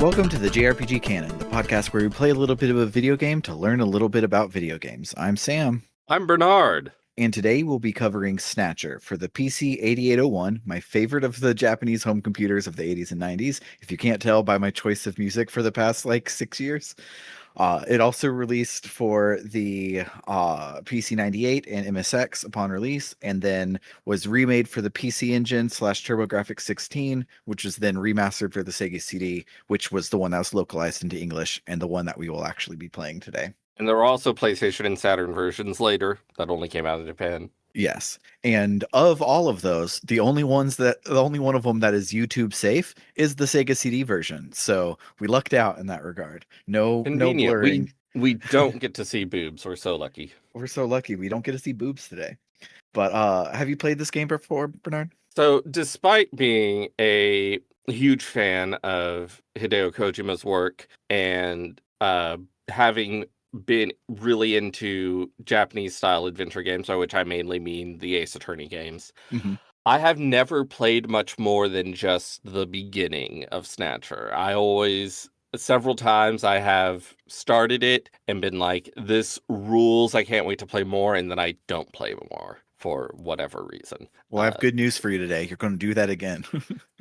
Welcome to the JRPG Canon, the podcast where we play a little bit of a video game to learn a little bit about video games. I'm Sam. I'm Bernard. And today we'll be covering Snatcher for the PC 8801, my favorite of the Japanese home computers of the 80s and 90s, if you can't tell by my choice of music for the past 6 years. It also released for the PC 98 and MSX upon release, and then was remade for the PC Engine / TurboGrafx 16, which was then remastered for the Sega CD, which was the one that was localized into English and the one that we will actually be playing today. And there were also PlayStation and Saturn versions later that only came out in Japan. Yes. And of all of those, the only one of them that is YouTube safe is the Sega CD version. So we lucked out in that regard. No blurring. We don't get to see boobs. We're so lucky. We're so lucky. We don't get to see boobs today. But have you played this game before, Bernard? So despite being a huge fan of Hideo Kojima's work and having been really into Japanese style adventure games, by which I mainly mean the Ace Attorney games. Mm-hmm. I have never played much more than just the beginning of Snatcher. Several times I have started it and been like, this rules, I can't wait to play more, and then I don't play more for whatever reason. Well, I have good news for you today. You're going to do that again.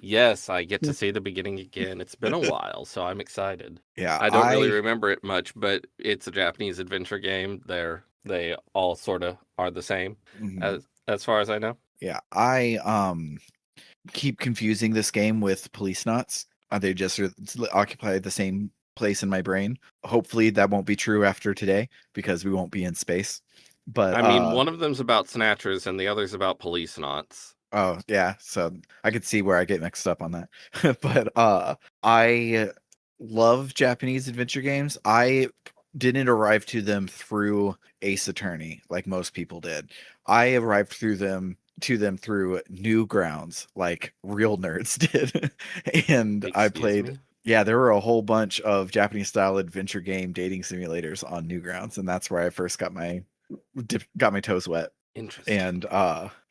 Yes, I get to see the beginning again. It's been a while, so I'm excited. Yeah, I don't really remember it much, but it's a Japanese adventure game. They all sort of are the same, as far as I know. Yeah, I keep confusing this game with Policenauts. They just occupy the same place in my brain. Hopefully that won't be true after today, because we won't be in space. But I mean, one of them's about Snatchers and the other's about Policenauts. Oh, yeah. So I could see where I get mixed up on that. But I love Japanese adventure games. I didn't arrive to them through Ace Attorney like most people did. I arrived to them through Newgrounds, like real nerds did. And I played. Yeah, there were a whole bunch of Japanese style adventure game dating simulators on Newgrounds, and that's where I first got my toes wet. Interesting. And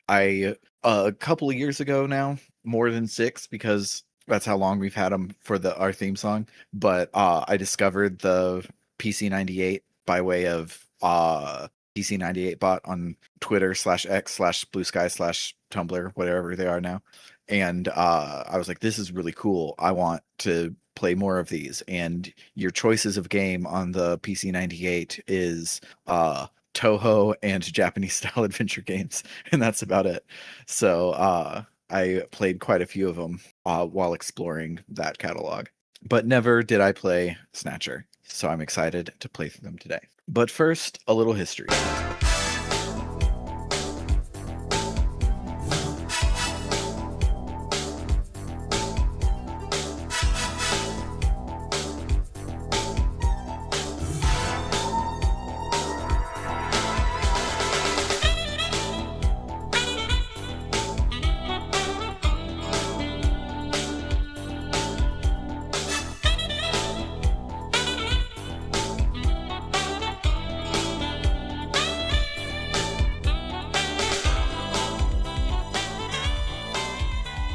I a couple of years ago now, more than 6, because that's how long we've had them for our theme song. But I discovered the PC 98 by way of PC 98 bot on Twitter /X /Blue Sky /Tumblr, whatever they are now. And I was like, this is really cool. I want to play more of these. And your choices of game on the PC 98 is Toho and Japanese style adventure games, and that's about it. So I played quite a few of them while exploring that catalog, but never did I play Snatcher. So I'm excited to play through them today. But first, a little history.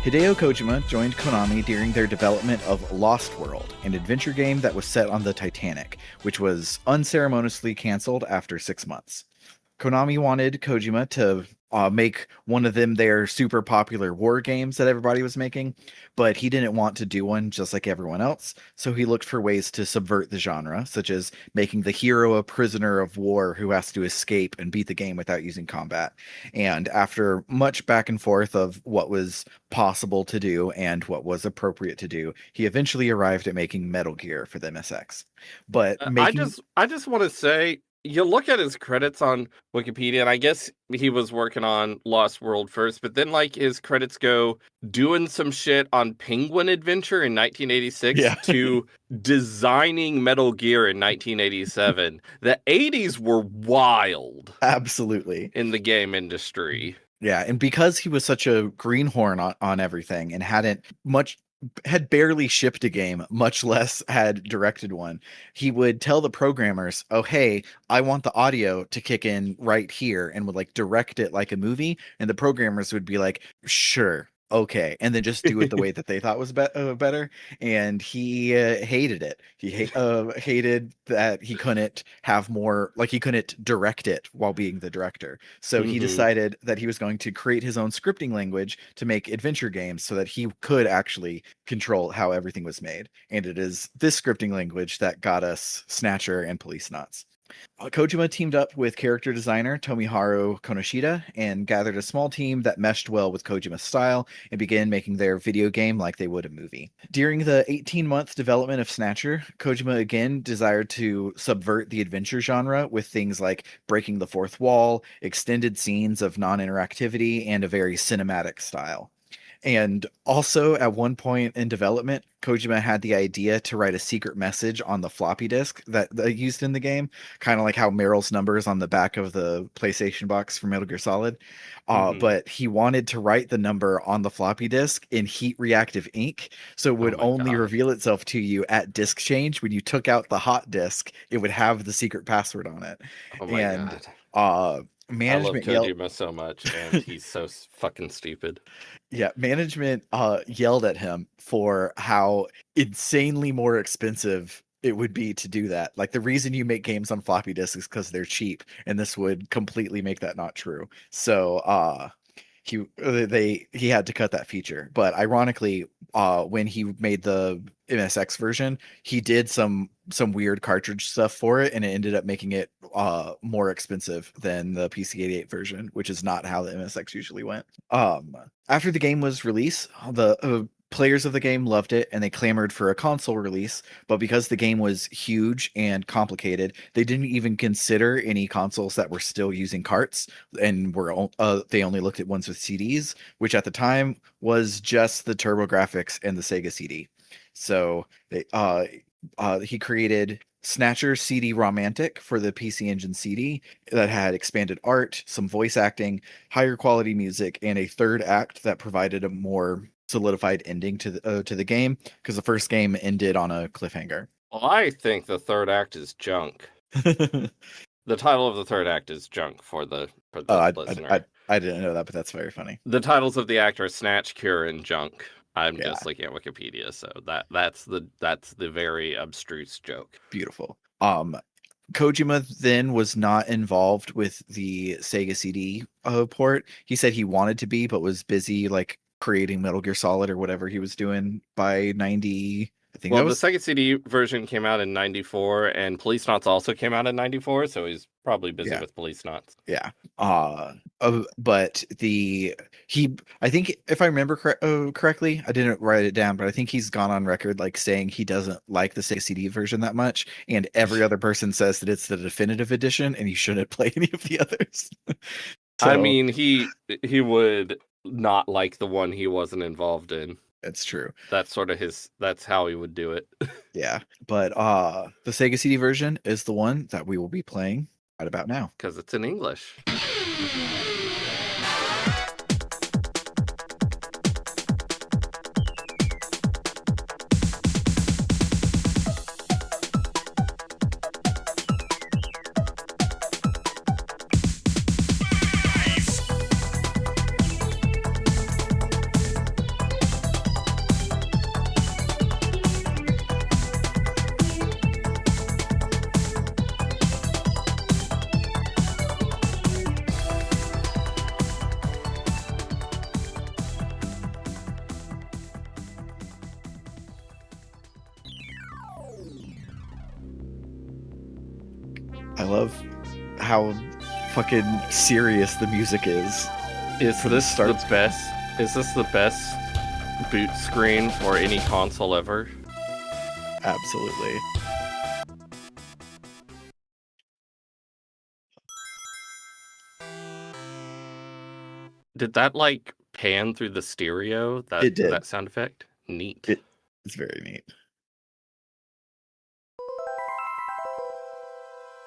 Hideo Kojima joined Konami during their development of Lost World, an adventure game that was set on the Titanic, which was unceremoniously canceled after 6 months. Konami wanted Kojima to make one of their super popular war games that everybody was making, but he didn't want to do one just like everyone else, so he looked for ways to subvert the genre, such as making the hero a prisoner of war who has to escape and beat the game without using combat. And after much back and forth of what was possible to do and what was appropriate to do, he eventually arrived at making Metal Gear for the MSX. But I just want to say, you look at his credits on Wikipedia, and I guess he was working on Lost World first, but then his credits go doing some shit on Penguin Adventure in 1986 to designing Metal Gear in 1987. The 80s were wild. Absolutely. In the game industry. Yeah, and because he was such a greenhorn on everything and had barely shipped a game, much less had directed one, he would tell the programmers, oh, hey, I want the audio to kick in right here, and would direct it like a movie. And the programmers would be like, sure, okay, and then just do it the way that they thought was better. And he hated it. Hated that he couldn't have more, like he couldn't direct it while being the director. So he Hmm. decided that he was going to create his own scripting language to make adventure games so that he could actually control how everything was made. And it is this scripting language that got us Snatcher and Police Knots. Kojima teamed up with character designer Tomiharu Konoshita and gathered a small team that meshed well with Kojima's style and began making their video game like they would a movie. During the 18-month development of Snatcher, Kojima again desired to subvert the adventure genre with things like breaking the fourth wall, extended scenes of non-interactivity, and a very cinematic style. And also, at one point in development, Kojima had the idea to write a secret message on the floppy disk that they used in the game, kind of like how Meryl's number is on the back of the PlayStation box for Metal Gear Solid. Hmm. But he wanted to write the number on the floppy disk in heat reactive ink, so it Oh would my only god. reveal itself to you at disk change. When you took out the hot disk, it would have the secret password on it. Oh my And god. I love management yelled. Kojima so much, and he's so fucking stupid. Yeah, management yelled at him for how insanely more expensive it would be to do that. Like the reason you make games on floppy disks is because they're cheap, and this would completely make that not true. So he had to cut that feature. But ironically, when he made the MSX version, he did some weird cartridge stuff for it, and it ended up making it more expensive than the PC-88 version, which is not how the MSX usually went. After the game was released, the players of the game loved it and they clamored for a console release, but because the game was huge and complicated, they didn't even consider any consoles that were still using carts and they only looked at ones with CDs, which at the time was just the TurboGrafx and the Sega CD. So he created Snatcher CD Romantic for the PC Engine CD that had expanded art, some voice acting, higher quality music, and a third act that provided a more solidified ending to the game because the first game ended on a cliffhanger. Well, I think the third act is junk. The title of the third act is junk for the I, I, I listener. I didn't know that, but that's very funny. The titles of the act are Snatch, Cure, and Junk. I'm Yeah, just looking at Wikipedia, so that's the very abstruse joke. beautiful. Kojima then was not involved with the Sega CD port. He said he wanted to be, but was busy like creating Metal Gear Solid or whatever he was doing by 90. I think Well, that the was Sega CD version came out in '94, and Police Knots also came out in '94, so he's probably busy yeah. with Police Knots. Yeah. But I think if I remember correctly, I didn't write it down, but I think he's gone on record like saying he doesn't like the Sega CD version that much, and every other person says that it's the definitive edition and you shouldn't play any of the others. I So mean, he would not like the one he wasn't involved in. it's true. That's sort of that's how he would do it. Yeah. But the Sega CD version is the one that we will be playing right about now. Because it's in English. I love how fucking serious the music is Is from the this the start. best? Is this the best boot screen for any console ever? Absolutely. Did that like pan through the stereo? It did. That sound effect? Neat. It's very neat.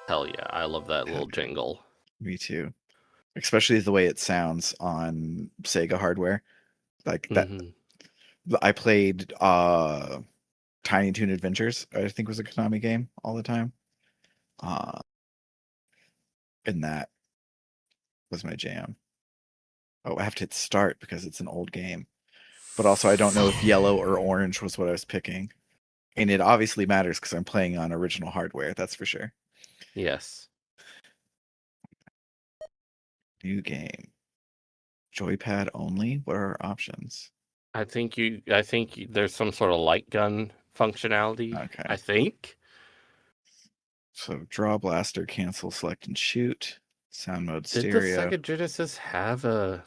Hell yeah, I love that little jingle. Me too. Especially the way it sounds on Sega hardware. Like that Hmm. I played Tiny Toon Adventures, I think was a Konami game all the time. Uh and that was my jam. Oh, I have to hit start because it's an old game. but also I don't know if yellow or orange was what I was picking. And it obviously matters because I'm playing on original hardware, that's for sure. Yes. New game. Joypad only? What are our options? I think there's some sort of light gun functionality. Okay. I think. So draw blaster, cancel, select, and shoot. Sound mode Did stereo. the Sega Genesis have a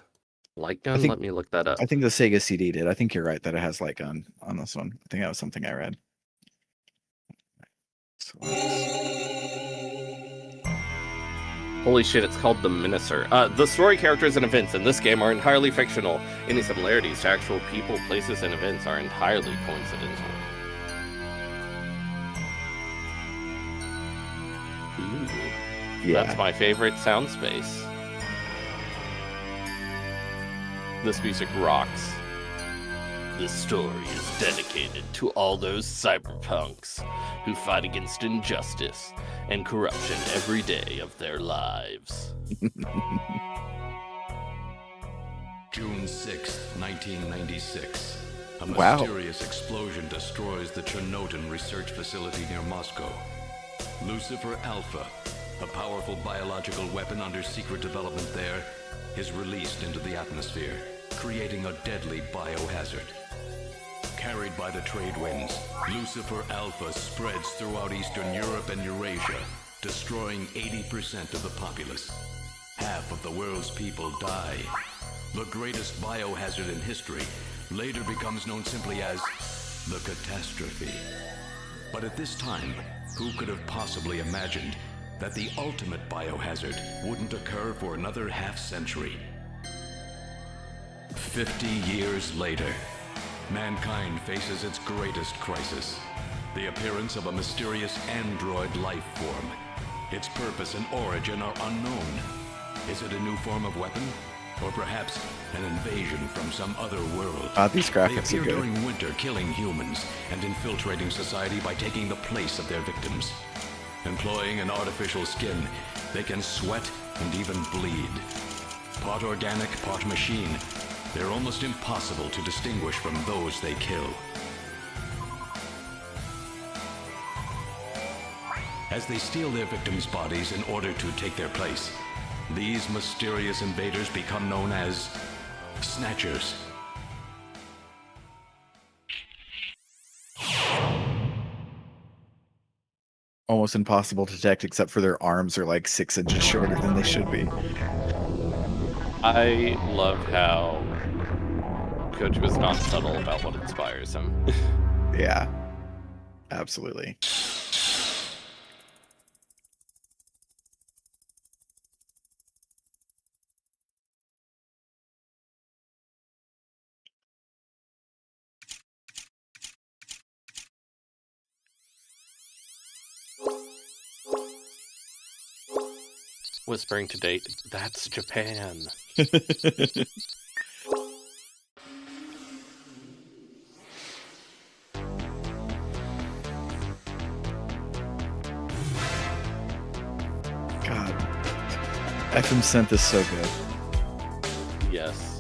light gun? think- Let me look that up. I think the Sega CD did. I think you're right that it has light gun on this one. I think that was something I read. Holy shit, it's called The Minister. The story characters and events in this game are entirely fictional. Any similarities to actual people, places, and events are entirely coincidental. Ooh, Yeah. that's my favorite sound space. This music rocks. This story is dedicated to all those cyberpunks who fight against injustice and corruption every day of their lives. June 6th, 1996. A Wow. mysterious explosion destroys the Chernobyl research facility near Moscow. Lucifer Alpha, a powerful biological weapon under secret development there, is released into the atmosphere, creating a deadly biohazard. Carried by the trade winds, Lucifer Alpha spreads throughout Eastern Europe and Eurasia, destroying 80% of the populace. Half of the world's people die. The greatest biohazard in history later becomes known simply as the catastrophe. But at this time, who could have possibly imagined that the ultimate biohazard wouldn't occur for another half-century? 50 years later, mankind faces its greatest crisis, the appearance of a mysterious android life form. Its purpose and origin are unknown. Is it a new form of weapon? Or perhaps an invasion from some other world? These graphics They are appear good. during winter, killing humans and infiltrating society by taking the place of their victims. Employing an artificial skin, they can sweat and even bleed. Part organic, part machine, they're almost impossible to distinguish from those they kill. As they steal their victims' bodies in order to take their place, these mysterious invaders become known as Snatchers. Almost impossible to detect except for their arms are like 6 inches shorter than they should be. I love how Kojima's not subtle about what inspires him. Yeah. Absolutely. Whispering to date, that's Japan. God. FM Synth is so good. Yes.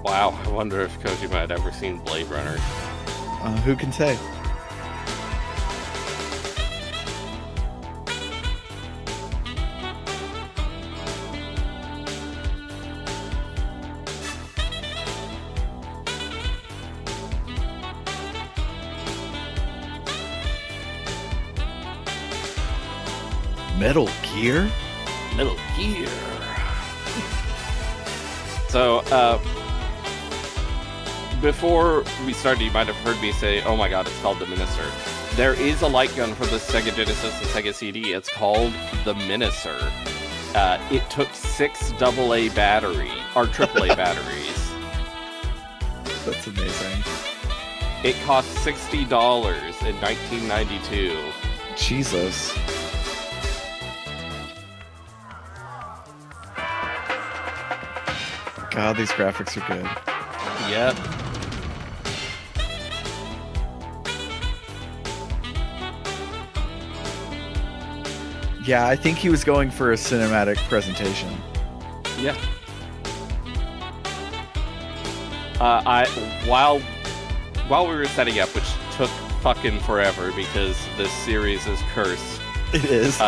Wow, I wonder if Kojima had ever seen Blade Runner. Who can say? Metal Gear? Metal Gear. So, before we started, you might have heard me say, oh my god, it's called The Minister. There is a light gun for the Sega Genesis and Sega CD. It's called The Minister. It took 6 AA battery, or AAA batteries. That's amazing. It cost $60 in 1992. Jesus. God, these graphics are good. Yep. Yeah, I think he was going for a cinematic presentation. Yeah. While we were setting up, which took fucking forever because this series is cursed. It is.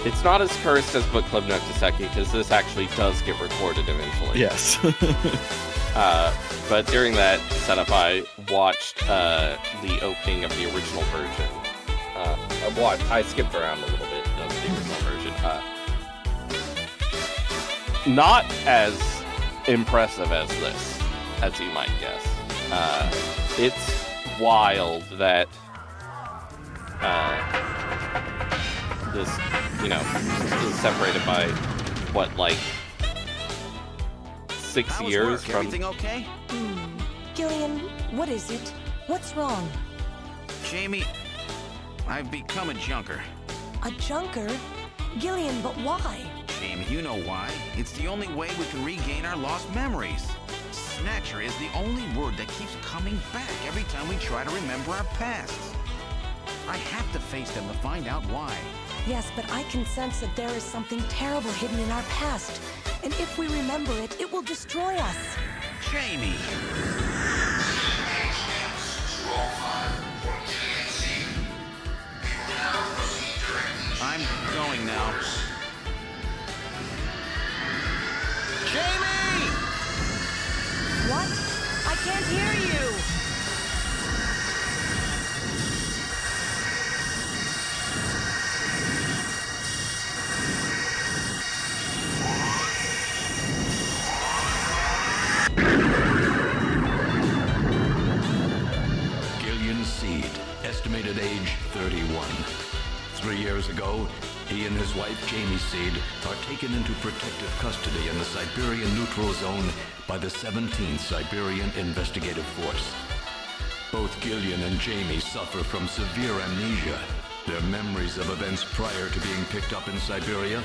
It's not as cursed as Book Club no Kiseki because this actually does get recorded eventually. Yes. But during that setup, I watched the opening of the original version. I skipped around a little bit of the original version. Not as impressive as this, as you might guess. It's wild that this, is separated by what, like 6 years from. Everything okay? Gillian, what is it? What's wrong? Jamie, I've become a junker. A junker? Gillian, but why? Jamie, you know why. It's the only way we can regain our lost memories. Snatcher is the only word that keeps coming back every time we try to remember our pasts. I have to face them to find out why. Yes, but I can sense that there is something terrible hidden in our past. And if we remember it, it will destroy us. Jamie! I'm going now. Jamie! What? I can't hear you! Gillian Seed, estimated age 31. 3 years ago, he and his wife Jamie Seed are taken into protective custody in the Siberian Neutral Zone by the 17th Siberian Investigative Force. Both Gillian and Jamie suffer from severe amnesia, their memories of events prior to being picked up in Siberia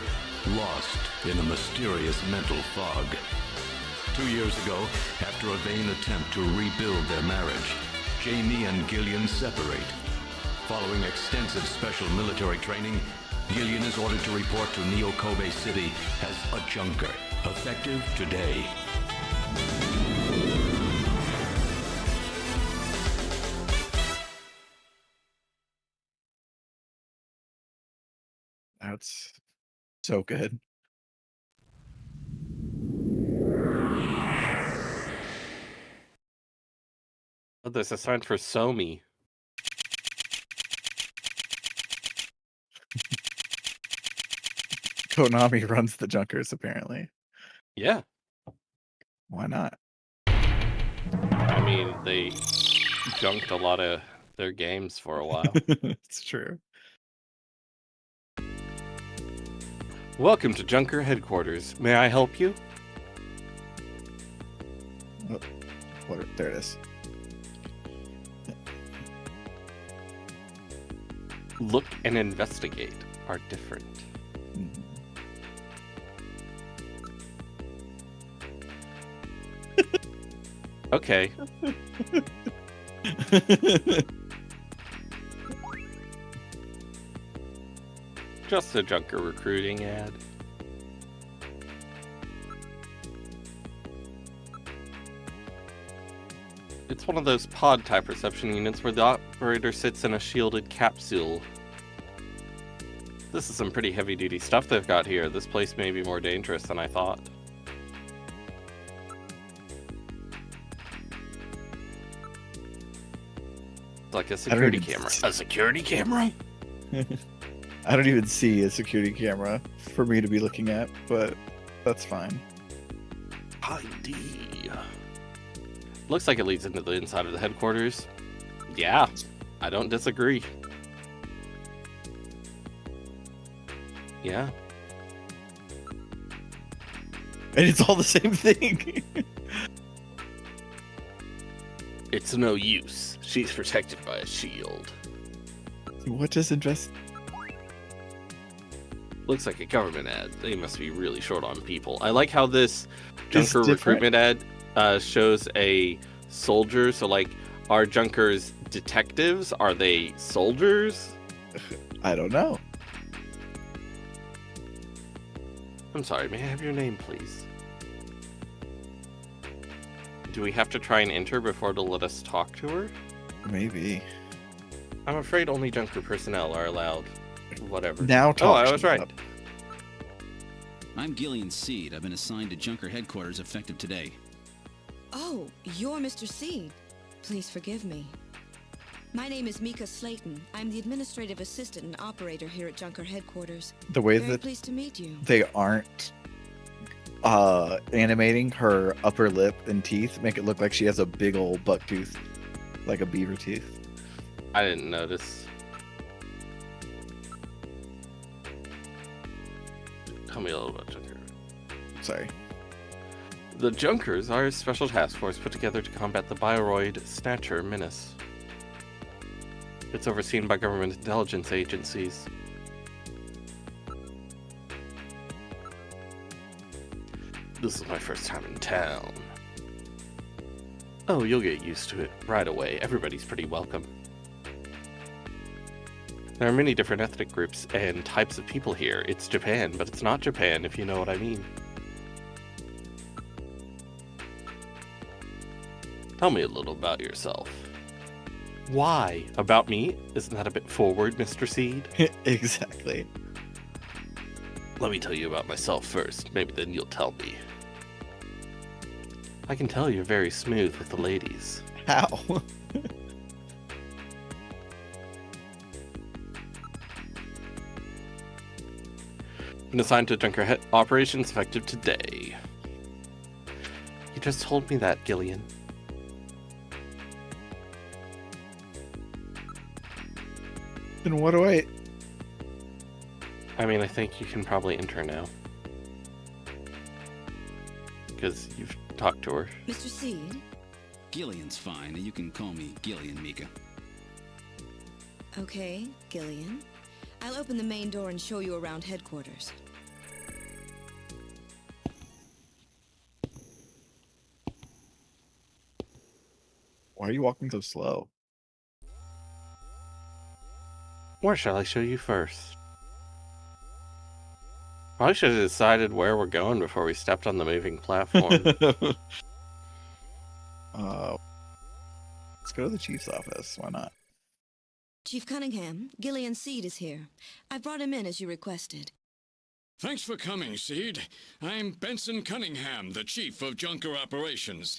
lost in a mysterious mental fog. 2 years ago, after a vain attempt to rebuild their marriage, Jamie and Gillian separate. Following extensive special military training, Gillian is ordered to report to Neo Kobe City as a junker, effective today. That's so good. Oh, there's a sign for Somi. Konami runs the Junkers, apparently. Yeah. Why not? I mean, they junked a lot of their games for a while. It's true. Welcome to Junker Headquarters. May I help you? Oh, there it is. Look and investigate are different. Okay. Just a Junker recruiting ad. It's one of those pod type reception units where the operator sits in a shielded capsule. This is some pretty heavy duty stuff they've got here. This place may be more dangerous than I thought. Like a security camera. A security camera? I don't even see a security camera for me to be looking at, but that's fine. ID. Looks like it leads into the inside of the headquarters. Yeah, I don't disagree. Yeah. And it's all the same thing. It's no use. She's protected by a shield. What does invest? Looks like a government ad. They must be really short on people. I like how this It's Junker different. recruitment ad shows a soldier. So, like, are Junkers detectives? Are they soldiers? I don't know. I'm sorry, may I have your name, please? Do we have to try and enter before it'll let us talk to her? Maybe. I'm afraid only Junker personnel are allowed. Whatever. Now talk. I was right. up. I'm Gillian Seed. I've been assigned to Junker headquarters effective today. Oh, you're Mr. Seed. Please forgive me. My name is Mika Slayton. I'm the administrative assistant and operator here at Junker headquarters. The way Very that pleased to meet you. they aren't animating her upper lip and teeth make it look like she has a big old buck tooth, like a beaver tooth. I didn't notice. Tell me a little about Junker. Sorry. The Junkers are a special task force put together to combat the Bioroid Snatcher menace. It's overseen by government intelligence agencies. This is my first time in town. Oh, you'll get used to it right away. Everybody's pretty welcome. There are many different ethnic groups and types of people here. It's Japan, but it's not Japan, if you know what I mean. Tell me a little about yourself. Why? About me? Isn't that a bit forward, Mr. Seed? Exactly. Let me tell you about myself first. Maybe then you'll tell me. I can tell you're very smooth with the ladies. How? Been assigned to Junker operations effective today. You just told me that, Gillian. Then what do I... I mean, I think you can probably enter now. Because you've talked to her. Mr. Seed? Gillian's fine. You can call me Gillian, Mika. Okay, Gillian. I'll open the main door and show you around headquarters. Why are you walking so slow? Where shall I show you first? Probably should have decided where we're going before we stepped on the moving platform. Let's go to the chief's office. Why not? Chief Cunningham, Gillian Seed is here. I brought him in as you requested. Thanks for coming, Seed. I'm Benson Cunningham, the Chief of Junker Operations.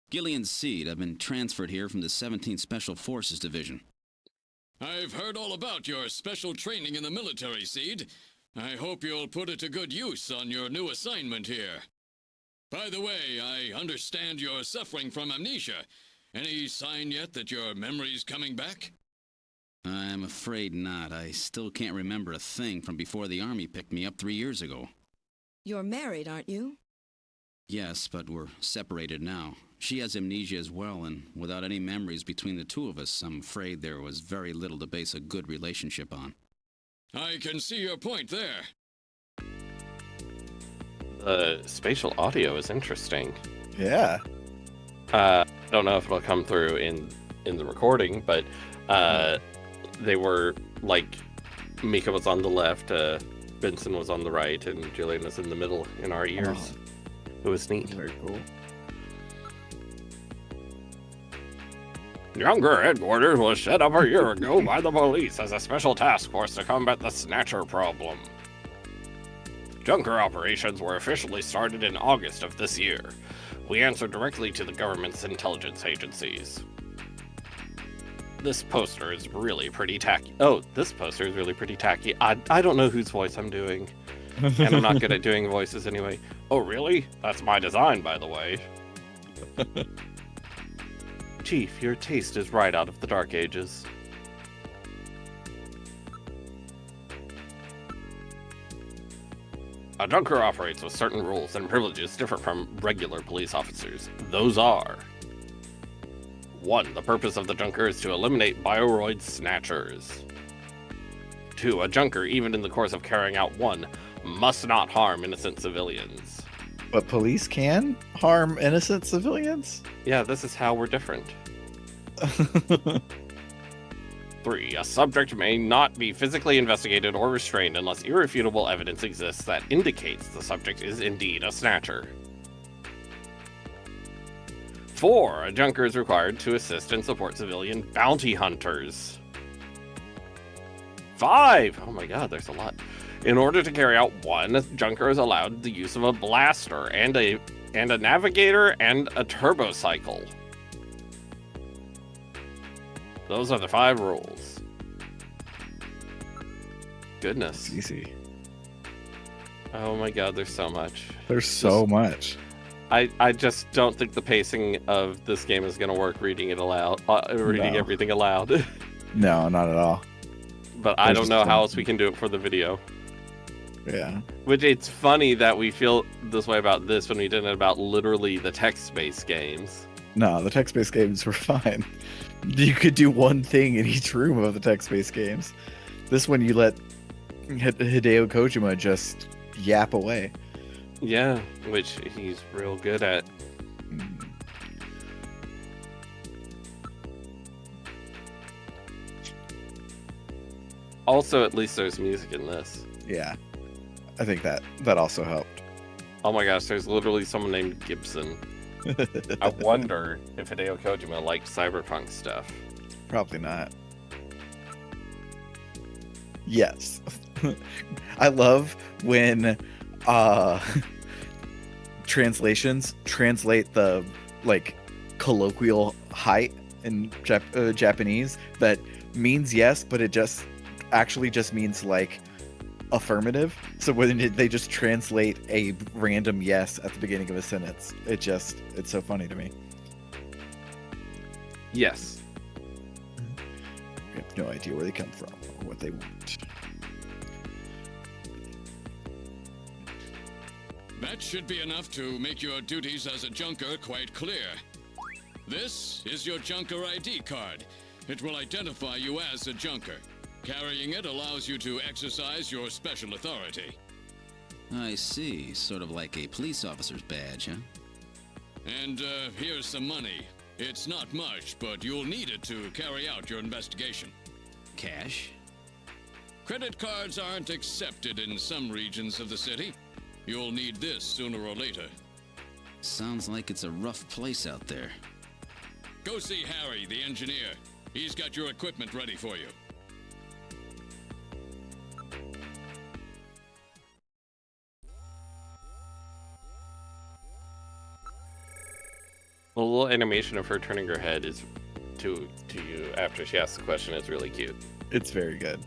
Gillian Seed. I've been transferred here from the 17th Special Forces Division. I've heard all about your special training in the military, Seed. I hope you'll put it to good use on your new assignment here. By the way, I understand you're suffering from amnesia. Any sign yet that your memory's coming back? I'm afraid not. I still can't remember a thing from before the Army picked me up 3 years ago. You're married, aren't you? Yes, but we're separated now. She has amnesia as well, and without any memories between the two of us, I'm afraid there was very little to base a good relationship on. I can see your point there. The spatial audio is interesting. Yeah. I don't know if it'll come through in the recording, but they were like, Mika was on the left, Benson was on the right, and Julian was in the middle in our ears. It was neat. Very cool. Junker headquarters was set up a year ago by the police as a special task force to combat the Snatcher problem. Junker operations were officially started in August of this year. We answered directly to the government's intelligence agencies. This poster is really pretty tacky. Oh, this poster is really pretty tacky. I don't know whose voice I'm doing. And I'm not good at doing voices anyway. Oh, really? That's my design, by the way. Chief, your taste is right out of the Dark Ages. A Junker operates with certain rules and privileges different from regular police officers. Those are: 1. The purpose of the Junker is to eliminate Bioroid Snatchers. 2. A Junker, even in the course of carrying out one, must not harm innocent civilians. But police can harm innocent civilians? Yeah, this is how we're different. 3. 3. A subject may not be physically investigated or restrained unless irrefutable evidence exists that indicates the subject is indeed a Snatcher. 4. A junker is required to assist and support civilian bounty hunters. 5. Oh my god, there's a lot. In order to carry out 1, a junker is allowed the use of a blaster and a navigator and a turbocycle. Those are the 5 rules. Goodness. Easy. Oh my god, there's so much. There's so much. I just don't think the pacing of this game is going to work reading it aloud, reading No. everything aloud. No, not at all. But I don't know how else we can do it for the video. Yeah. Which it's funny that we feel this way about this when we didn't about literally the text-based games. No, the text-based games were fine. You could do one thing in each room of the text-based games. This one you let Hideo Kojima just yap away. Yeah, which he's real good at. Also, at least there's music in this. Yeah. I think that also helped. Oh my gosh, there's literally someone named Gibson. I wonder if Hideo Kojima liked cyberpunk stuff. Probably not. Yes. I love when translations translate the like colloquial height in Japanese that means yes, but it just actually just means like affirmative. So when they just translate a random yes at the beginning of a sentence, it's so funny to me. Yes. I have no idea where they come from or what they want. That should be enough to make your duties as a junker quite clear. This is your junker ID card. It will identify you as a junker. Carrying it allows you to exercise your special authority. I see. Sort of like a police officer's badge, huh? And here's some money. It's not much, but you'll need it to carry out your investigation. Cash? Credit cards aren't accepted in some regions of the city. You'll need this sooner or later. Sounds like it's a rough place out there. Go see Harry, the engineer. He's got your equipment ready for you. The little animation of her turning her head is to you after she asks the question is really cute. It's very good.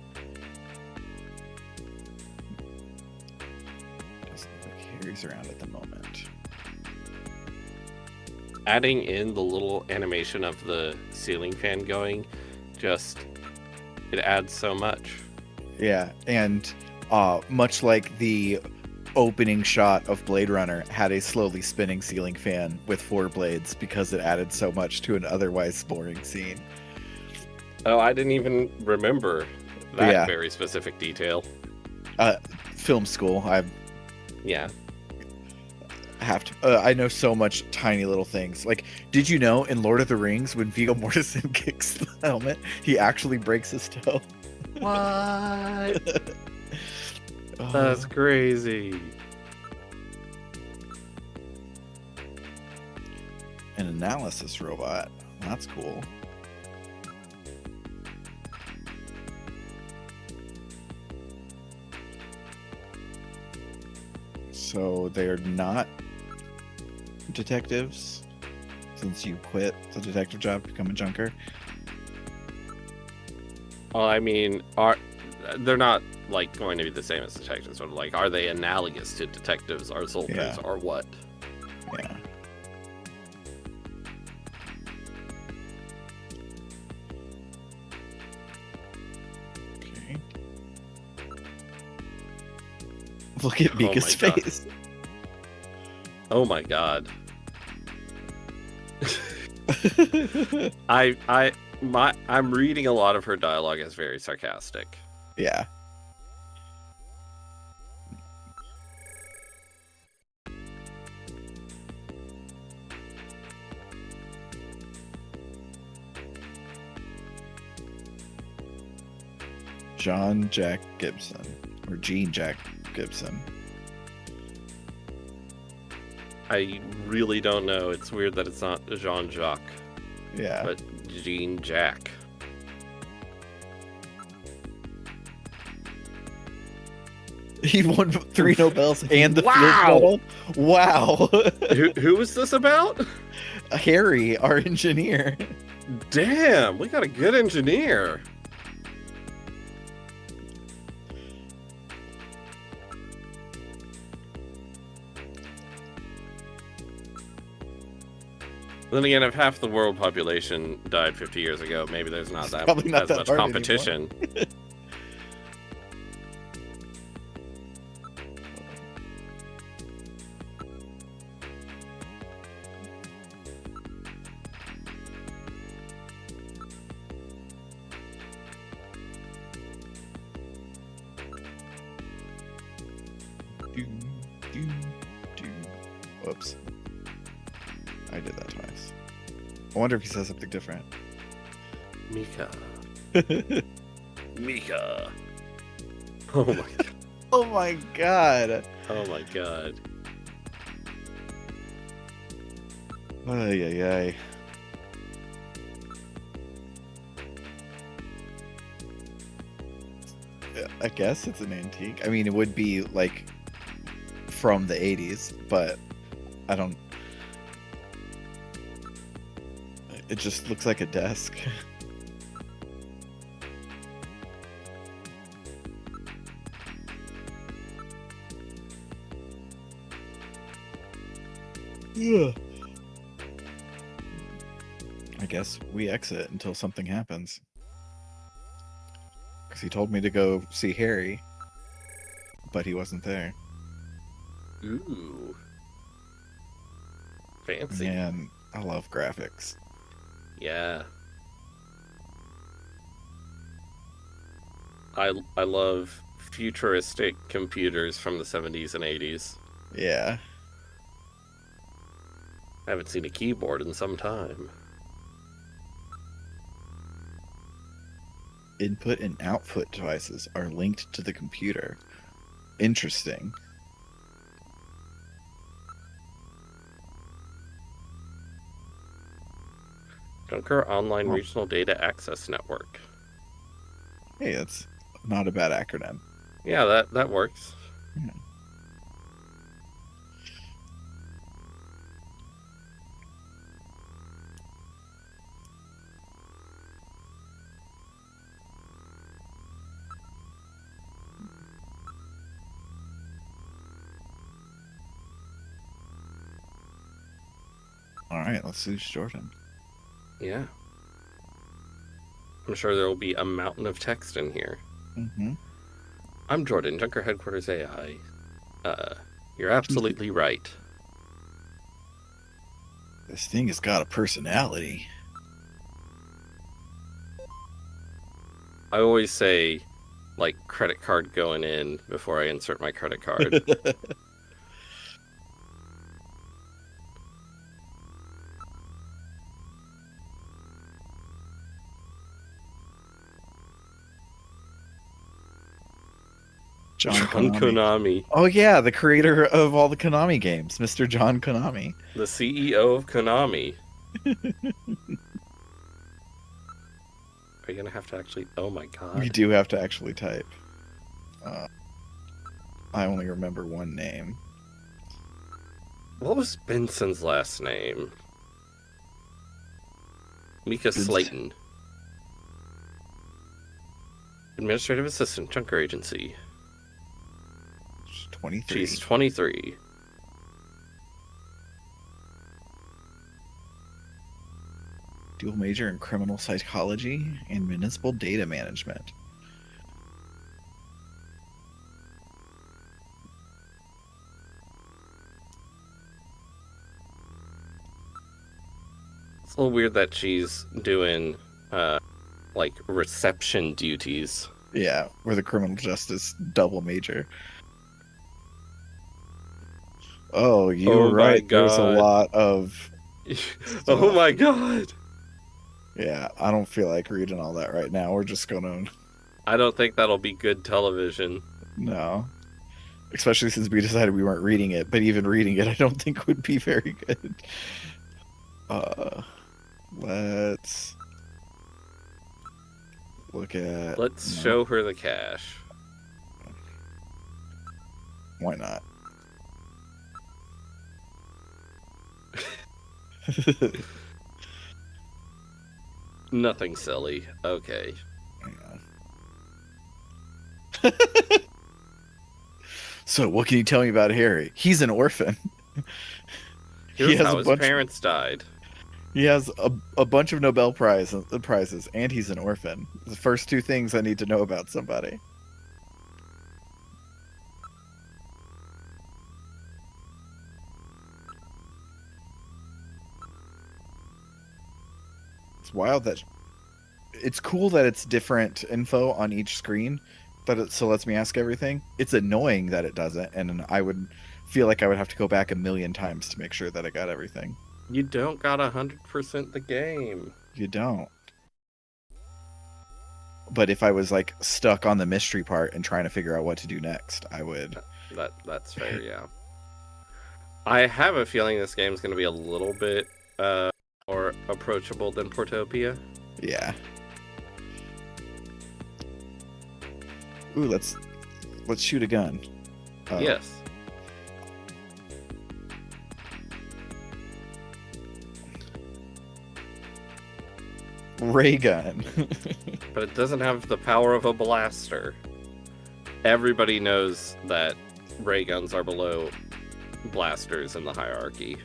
Doesn't look like Harry's around at the moment. Adding in the little animation of the ceiling fan going, it adds so much. Yeah, and much like the opening shot of Blade Runner had a slowly spinning ceiling fan with 4 blades because it added so much to an otherwise boring scene. Oh, I didn't even remember that Yeah. very specific detail. Film school, Yeah. have to. I know so much tiny little things. Like, did you know in Lord of the Rings when Viggo Mortensen kicks the helmet, he actually breaks his toe? What? Oh, That's crazy. an analysis robot. That's cool. So they're not detectives since you quit the detective job to become a junker? Well, I mean, they're not like going to be the same as detectives, but like, are they analogous to detectives or soldiers Yeah. or what? Yeah. Okay. Look at Oh Mika's my God. face. Oh my god. I'm reading a lot of her dialogue as very sarcastic. Yeah. John Jack Gibson. Or Gene Jack Gibson. I really don't know. It's weird that it's not Jean-Jacques, Yeah. but Jean Jack. He won 3 Nobels and the Wow! Fields Medal. Wow. Who was this about? Harry, our engineer. Damn, we got a good engineer. Then again, if half the world population died 50 years ago, maybe there's not It's that, probably not as that much hard competition. Whoops. I did that twice. I wonder if he says something different. Mika. Mika. Oh my god. Oh my god. Oh my god. Ay, ay, ay. I guess it's an antique. I mean, it would be like from the 80s, but I don't. It just looks like a desk. Yeah. I guess we exit until something happens. Because he told me to go see Harry, but he wasn't there. Ooh. Fancy. Man, I love graphics. Yeah. I love futuristic computers from the 70s and 80s. Yeah. I haven't seen a keyboard in some time. Input and output devices are linked to the computer. Interesting. Junker Online Oh. Regional Data Access Network. Hey, that's not a bad acronym. Yeah, that works. Yeah. All right, let's lose Jordan. Yeah. I'm sure there will be a mountain of text in here. Mm-hmm. I'm Jordan, Junker Headquarters AI. You're absolutely right. This thing has got a personality. I always say, like, credit card going in before I insert my credit card. John John Konami. Konami, Oh yeah, the creator of all the Konami games, Mr. John Konami. the CEO of Konami. Are you gonna have to actually? Oh my god! You do have to actually type. I only remember one name. What was Benson's last name? Mika Slayton. Administrative Assistant, Junker Agency. 23. She's 23. Dual major in criminal psychology and municipal data management. It's a little weird that she's doing, like, reception duties. Yeah, or the criminal justice double major. Oh, you Oh were my right. There's a God. lot of. Oh my god! Yeah, I don't feel like reading all that right now. We're just gonna. I don't think that'll be good television. No. Especially since we decided we weren't reading it, but even reading it I don't think would be very good. Let's look at... Let's no, show her the cash. why not? Nothing silly. Okay. So, what can you tell me about Harry? He's an orphan. Here's how his parents died. He has a bunch of Nobel prizes, and he's an orphan. The first two things I need to know about somebody. It's wild that... It's cool that it's different info on each screen, but it still lets me ask everything. It's annoying that it doesn't, and I would feel like I would have to go back a million times to make sure that I got everything. You don't got 100% the game. You don't. But if I was like stuck on the mystery part and trying to figure out what to do next, I would. That's fair, yeah. I have a feeling this game's going to be a little bit more approachable than Portopia. Yeah. Ooh, let's shoot a gun. Yes. Ray gun. But it doesn't have the power of a blaster. Everybody knows that ray guns are below blasters in the hierarchy.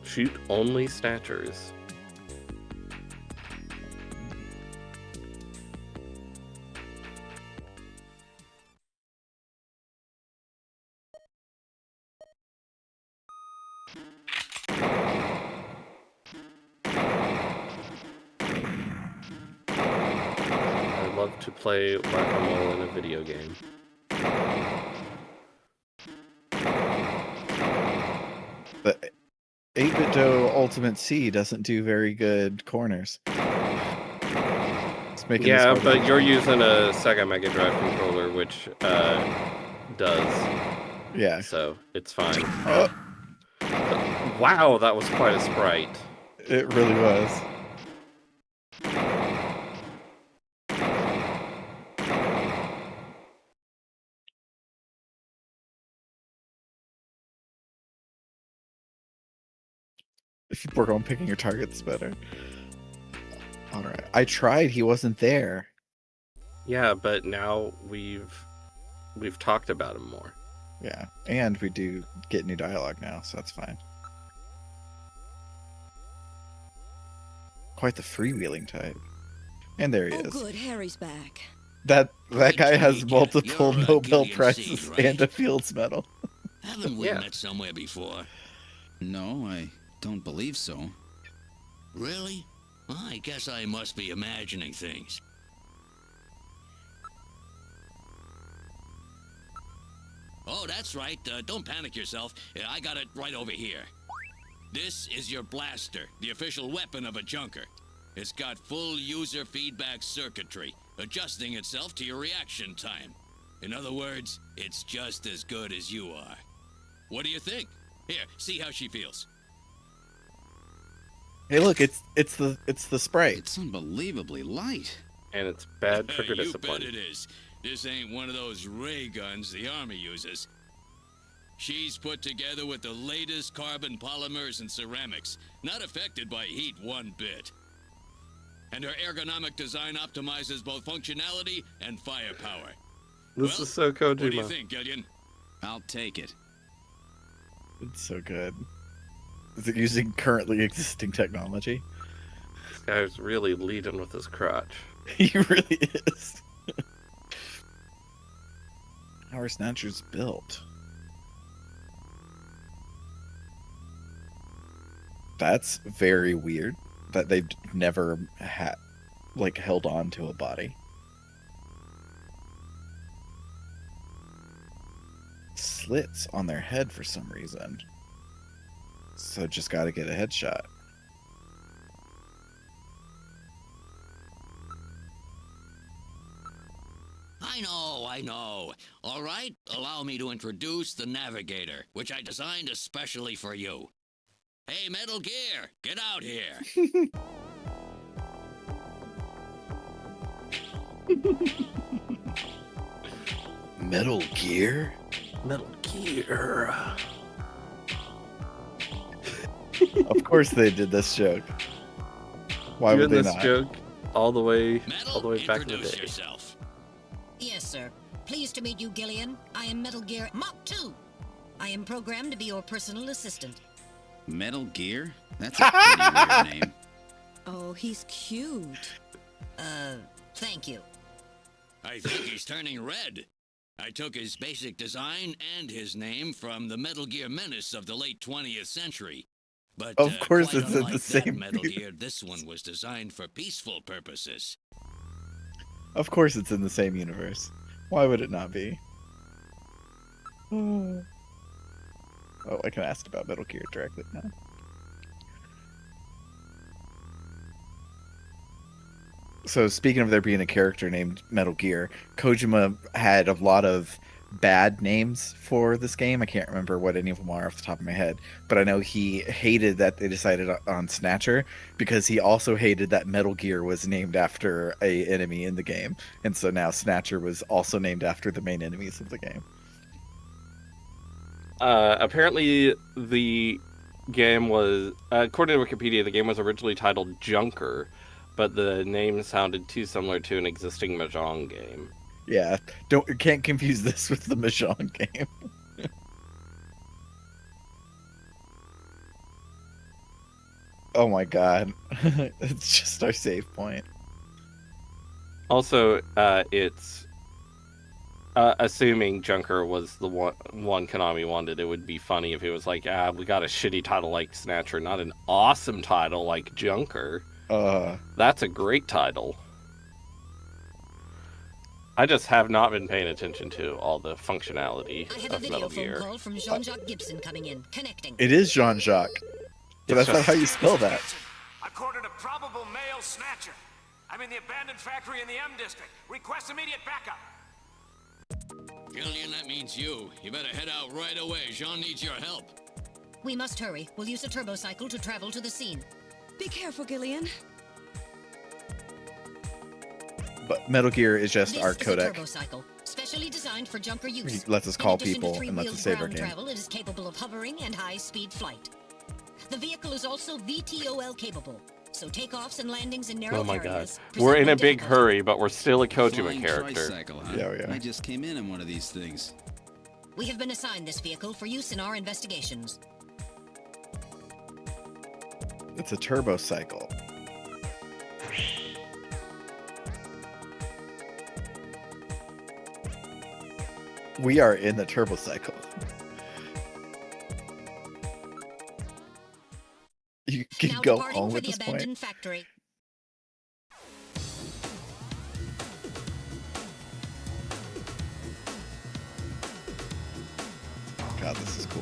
Shoot only Snatchers. I love to play whack-a-mole in a video game. The 8-bit Do Ultimate C doesn't do very good corners. It's making Yeah, this but you're using a Sega Mega Drive controller, which does. Yeah. So it's fine. Oh, Wow, that was quite a sprite. it really was. If you work on picking your targets better. Alright. I tried, he wasn't there. Yeah, but now we've talked about him more. Yeah. And we do get new dialogue now, so that's fine. Quite the freewheeling type. And there he Oh, is. good. Harry's back. That Great guy to has meet ya. multiple You're, Nobel Gideon Prizes Seed, right? and a Fields Medal. Haven't we Yeah. met somewhere before? No, I don't believe so. Really? Well, I guess I must be imagining things. Oh, that's right. Don't panic yourself. I got it right over here. This is your blaster, the official weapon of a junker. It's got full user feedback circuitry, adjusting itself to your reaction time. In other words, it's just as good as you are. What do you think? Here, see how she feels. Hey, look, it's the sprite. It's unbelievably light. And it's bad trigger You discipline. bet it is. This ain't one of those ray guns the Army uses. She's put together with the latest carbon polymers and ceramics, not affected by heat one bit. And her ergonomic design optimizes both functionality and firepower. This Well, is so Kojima. What do you think, Gideon? I'll take it. It's so good. Is it using currently existing technology? This guy's really leading with his crotch. He really is. How are Snatchers built? That's very weird that they've never had held on to a body. Slits on their head for some reason. So just got to get a headshot. I know. All right, allow me to introduce the Navigator, which I designed especially for you. Hey, Metal Gear, get out here. Metal Gear? Metal Gear. Of course they did this joke. Why Doing would they this not? joke all the way Metal, back in the introduce day. yourself. Yes, sir. Pleased to meet you, Gillian. I am Metal Gear Mach 2. I am programmed to be your personal assistant. Metal Gear? That's a pretty weird name. Oh, he's cute. Thank you. I think he's turning red. I took his basic design and his name from the Metal Gear Menace of the late 20th century. But Of course quite it's in the unlike that same Metal view. Gear, this one was designed for peaceful purposes. Of course it's in the same universe. Why would it not be? Oh, I can ask about Metal Gear directly now. So speaking of there being a character named Metal Gear, Kojima had a lot of bad names for this game. I can't remember what any of them are off the top of my head, but I know he hated that they decided on Snatcher because he also hated that Metal Gear was named after a enemy in the game, and so now Snatcher was also named after the main enemies of the game. Apparently, the game was, according to Wikipedia, the game was originally titled Junker, but the name sounded too similar to an existing Mahjong game. Yeah, can't confuse this with the Mahjong game. Oh my god, it's just our save point. Also, it's assuming Junker was the one Konami wanted. It would be funny if it was like, we got a shitty title like Snatcher, not an awesome title like Junker. That's a great title. I just have not been paying attention to all the functionality I have a of video Metal phone Gear. call from Jean-Jacques Gibson coming in. Connecting. It is Jean-Jacques, but that's not how you spell that. I've cornered a probable male snatcher. I'm in the abandoned factory in the M district. Request immediate backup. Gillian, that means you. You better head out right away. Jean needs your help. We must hurry. We'll use a turbocycle to travel to the scene. Be careful, Gillian. But Metal Gear is just This our is a codec. turbocycle, specially designed for junker He use. lets us In call addition to people and lets us three-wheeled save our ground game. travel, it is capable of hovering and high-speed flight. The vehicle is also VTOL capable, so takeoffs and landings in narrow Oh my god. areas We're in a present no big difficulty. hurry, but we're still a Kojima Flying character. tricycle, huh? Yeah, we are. I just came in one of these things. We have been assigned this vehicle for use in our investigations. It's a turbo cycle. We are in the turbo cycle. You can Now go departing home for at the this point. abandoned factory. God, this is cool.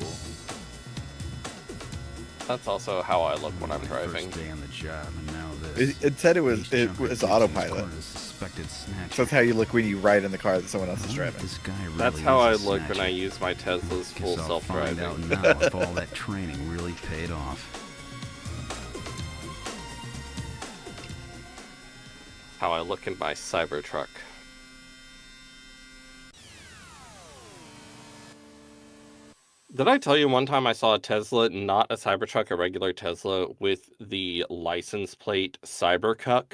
That's also how I look when I'm driving. First day on the job, and now this. It said it was East it Junker was Gibson's autopilot. cornered a suspected snatcher. So that's how you look when you ride in the car that someone else is I wonder if driving. this guy really That's how I is a look when I snatcher. use my Tesla's full Guess I'll find out self-driving. now if all that training really paid off. How I look in my Cybertruck. Did I tell you one time I saw a Tesla, not a Cybertruck, a regular Tesla, with the license plate Cybercuck?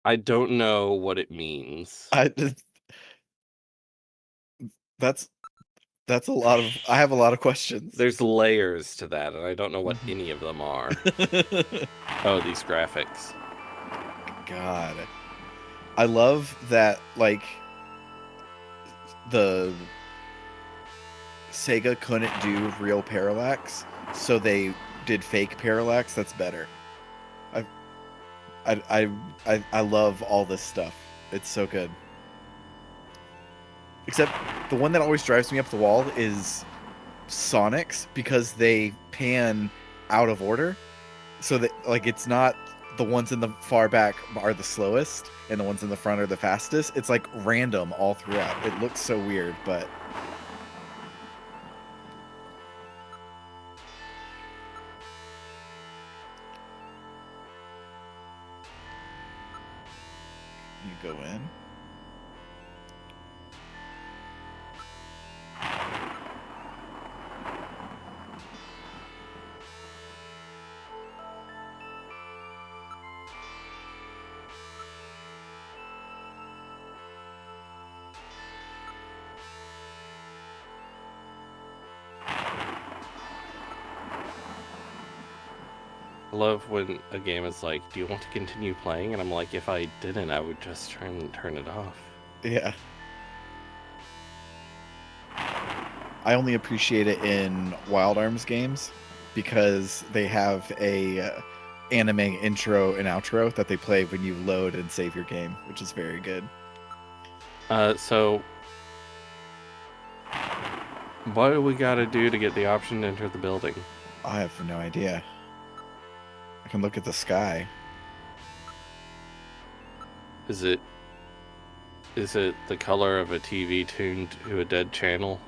I don't know what it means. That's a lot of. I have a lot of questions. There's layers to that, and I don't know what any of them are. Oh, these graphics. God, I love that. Like the Sega couldn't do real parallax, so they did fake parallax. That's better. I love all this stuff. It's so good. Except the one that always drives me up the wall is Sonic's, because they pan out of order. So that, like, it's not the ones in the far back are the slowest and the ones in the front are the fastest. It's like random all throughout. It looks so weird, but you go in. I love when a game is like, do you want to continue playing? And I'm like, if I didn't, I would just turn it off. Yeah. I only appreciate it in Wild Arms games because they have a anime intro and outro that they play when you load and save your game, which is very good. So what do we gotta do to get the option to enter the building? I have no idea. I can look at the sky. Is it the color of a TV tuned to a dead channel?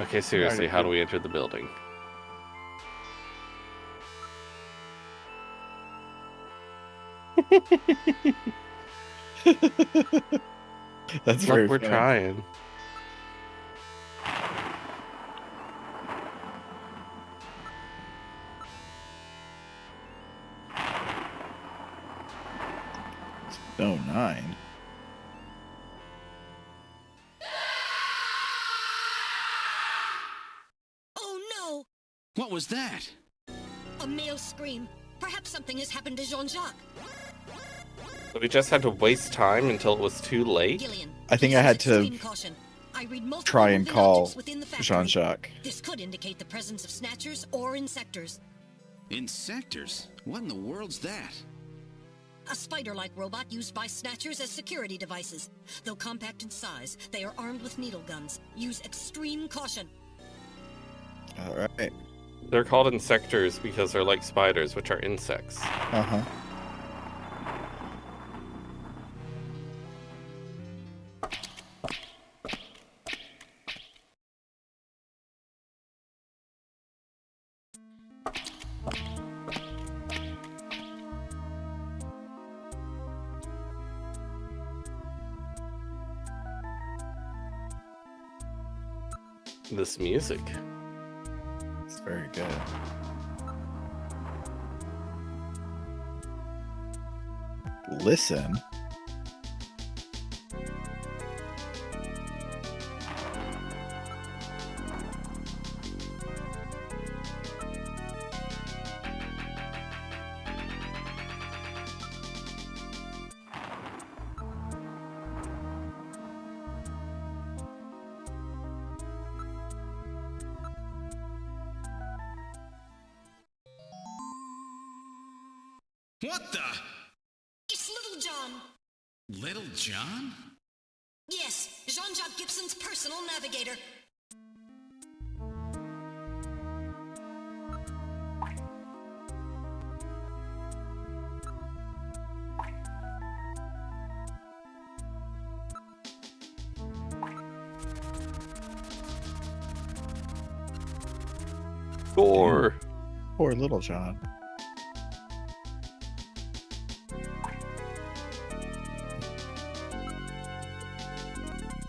Okay, seriously, how do we enter the building? That's very we're funny. trying. Oh, 9. Oh no! What was that? A male scream. Perhaps something has happened to Jean-Jacques. So we just had to waste time until it was too late? Gillian, I think please I had use to extreme caution. I read multiple try and moving call objects within the factory. Jean-Jacques. This could indicate the presence of snatchers or insectors. Insectors? What in the world's that? A spider-like robot used by snatchers as security devices. Though compact in size, they are armed with needle guns. Use extreme caution. All right. They're called insectors because they're like spiders, which are insects. Uh-huh. This music. It's very good. Listen. What the? It's Little John. Little John? Yes, Jean-Jacques Gibson's personal navigator. Or Poor Little John.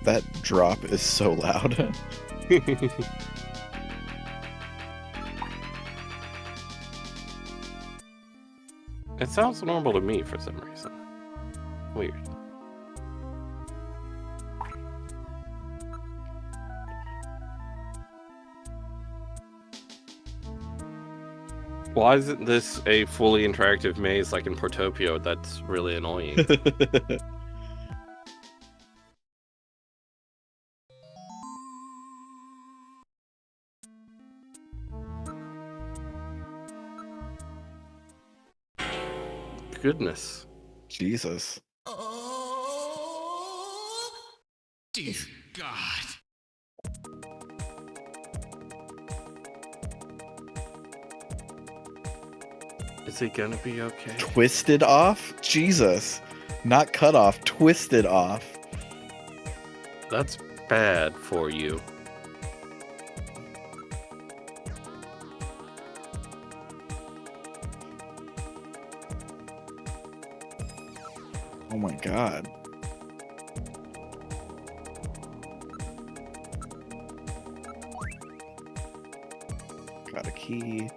That drop is so loud. it sounds normal to me for some reason. Weird. Why isn't this a fully interactive maze like in Portopio? That's really annoying. Goodness. Jesus. Oh Dear God. Is he gonna be okay? Twisted off? Jesus. Not cut off, twisted off. That's bad for you. Oh my god. Got a key.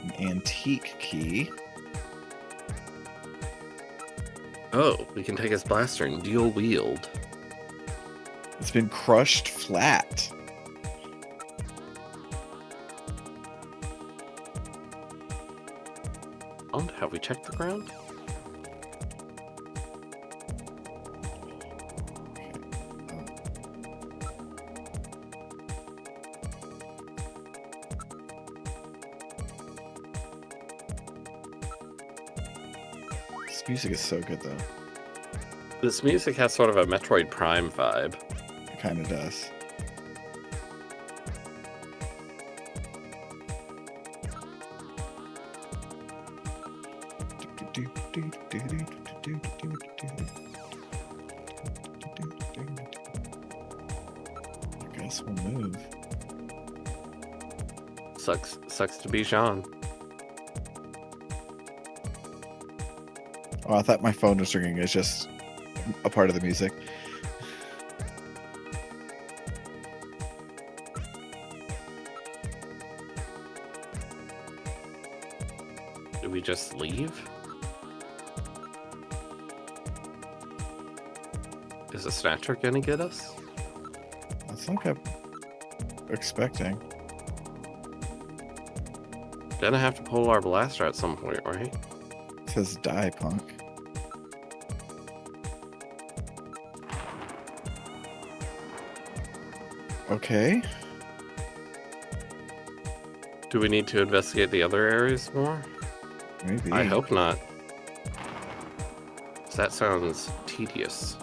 An antique key. Oh, we can take his blaster and dual wield. It's been crushed flat. Have we checked the ground? This music is so good though. This music has sort of a Metroid Prime vibe. It kind of does. I guess we'll move. Sucks to be Jean. Oh, I thought my phone was ringing. It's just a part of the music. Do we just leave? Is the Snatcher gonna get us? That's like I'm expecting. Gonna have to pull our blaster at some point, right? It says die, punk. Okay. Do we need to investigate the other areas more? Maybe. I hope not. That sounds tedious.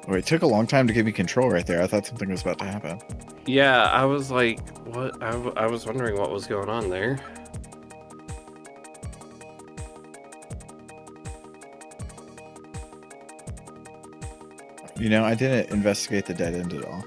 Oh, it took a long time to give me control right there. I thought something was about to happen. Yeah, I was like, what? I was wondering what was going on there. You know, I didn't investigate the dead end at all.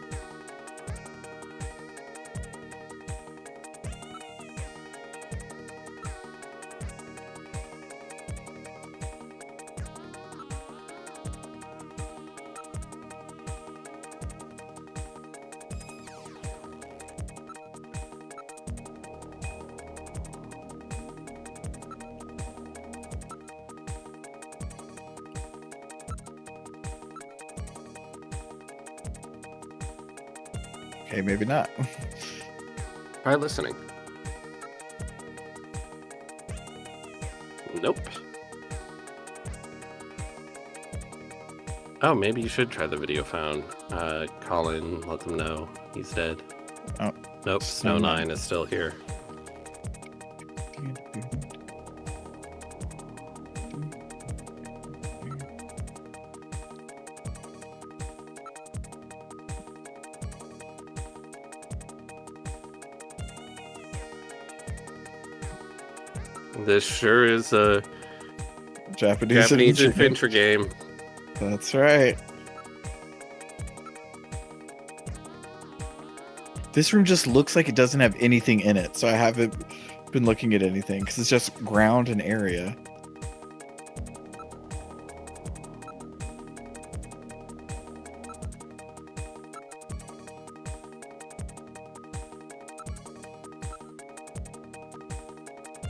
Okay, maybe not. Try listening. Nope. Oh, maybe you should try the video phone. Call in, let them know he's dead. Oh. Nope, Snow 9 is still here. This sure is a Japanese adventure game. That's right. This room just looks like it doesn't have anything in it, so I haven't been looking at anything because it's just ground and area.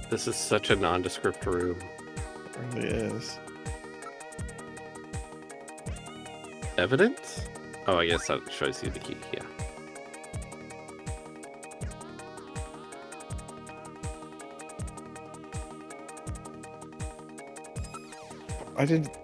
This is such a nondescript room. It really is. Evidence? Oh, I guess that shows you the key, yeah. I didn't...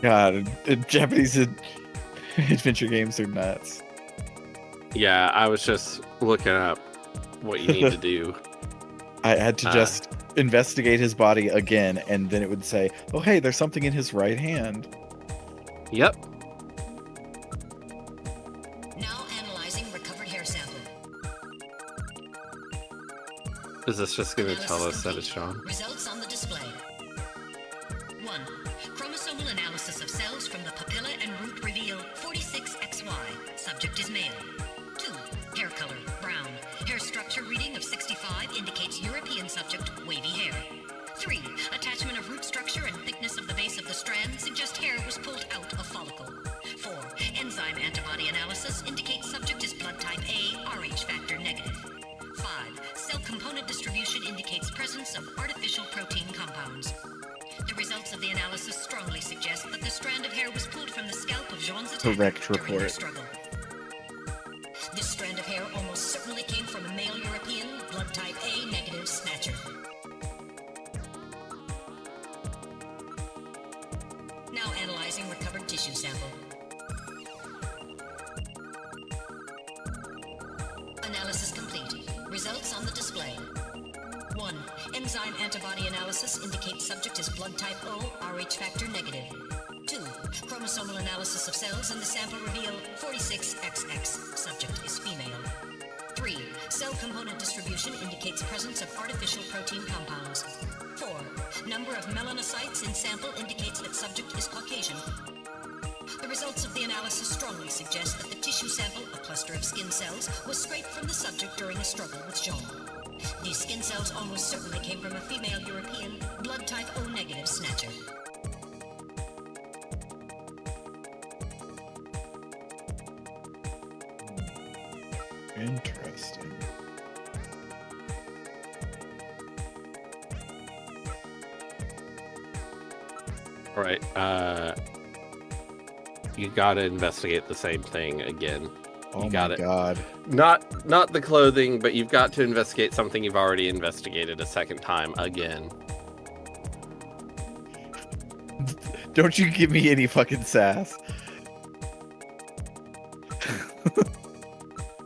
God, Japanese adventure games are nuts. Yeah, I was just looking up what you need to do. I had to just investigate his body again, and then it would say, "Oh, hey, there's something in his right hand." Yep. Now analyzing recovered hair sample. Is this just going to tell us that it's Sean? Results on the display. 1. Chromosomal analysis of cells from the papilla and root reveal 46XY. Subject is male. 2. Hair color, brown. Hair structure reading of 65 indicates European subject, wavy hair. 3. Attachment of root structure and thickness of the base of the strand suggest hair was pulled out of follicle. 4. Enzyme antibody analysis indicates subject is blood type A, Rh factor negative. 5. Cell component distribution indicates presence of artificial protein compounds. The results of the analysis strongly suggest that the strand of hair was pulled from the scalp of Jean's attacker Correct during their report. struggle. This strand of hair almost certainly came from a male European, blood type A negative Snatcher. Now analyzing recovered tissue sample. Analysis complete. Results on the display. 1. Enzyme antibody analysis indicates subject is blood type O, Rh factor negative. 2. Chromosomal analysis of cells in the sample reveal 46XX. Subject is female. 3. Cell component distribution indicates presence of artificial protein compounds. 4. Number of melanocytes in sample indicates that subject is Caucasian. The results of the analysis strongly suggest that the tissue sample, a cluster of skin cells, was scraped from the subject during a struggle with Jean. These skin cells almost certainly came from a female European, blood type O negative Snatcher. Interesting. All right. You gotta investigate the same thing again. Oh You got my it. god. Not the clothing, but you've got to investigate something you've already investigated a second time again. Don't you give me any fucking sass.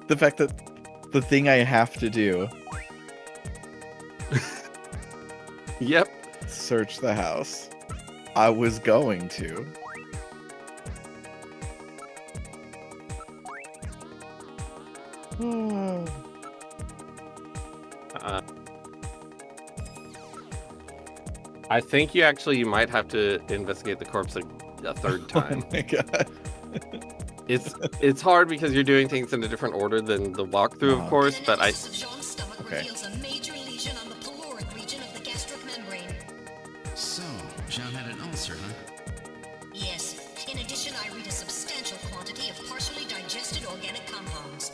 The fact that the thing I have to do, Yep. search the house. I was going to. I think you might have to investigate the corpse a third time. Oh my god. It's hard because you're doing things in a different order than the walkthrough, of course, but I... Analysis of Jean's stomach Okay. reveals a major lesion on the pyloric region of the gastric membrane. So, Jean had an ulcer, huh? Yes. In addition, I read a substantial quantity of partially digested organic compounds.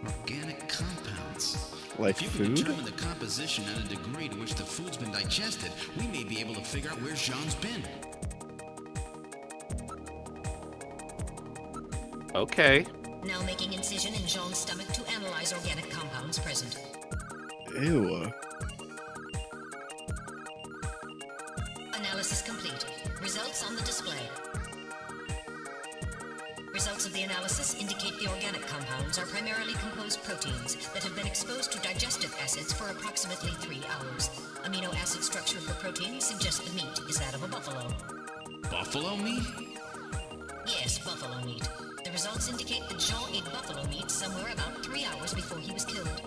Organic compounds. Like If you can food? determine the composition and a degree to which the food's been digested, we may be able to figure out where Jean's been. Okay. Now making incision in Jean's stomach to analyze organic compounds present. Ew. Analysis complete. Results on the display. Results of the analysis indicate the organic compounds are primarily composed proteins that have been exposed to digestive acids for approximately 3 hours. Amino acid structure of the protein suggests the meat is that of a buffalo. Buffalo meat? Yes, buffalo meat. The results indicate that Jean ate buffalo meat somewhere about 3 hours before he was killed.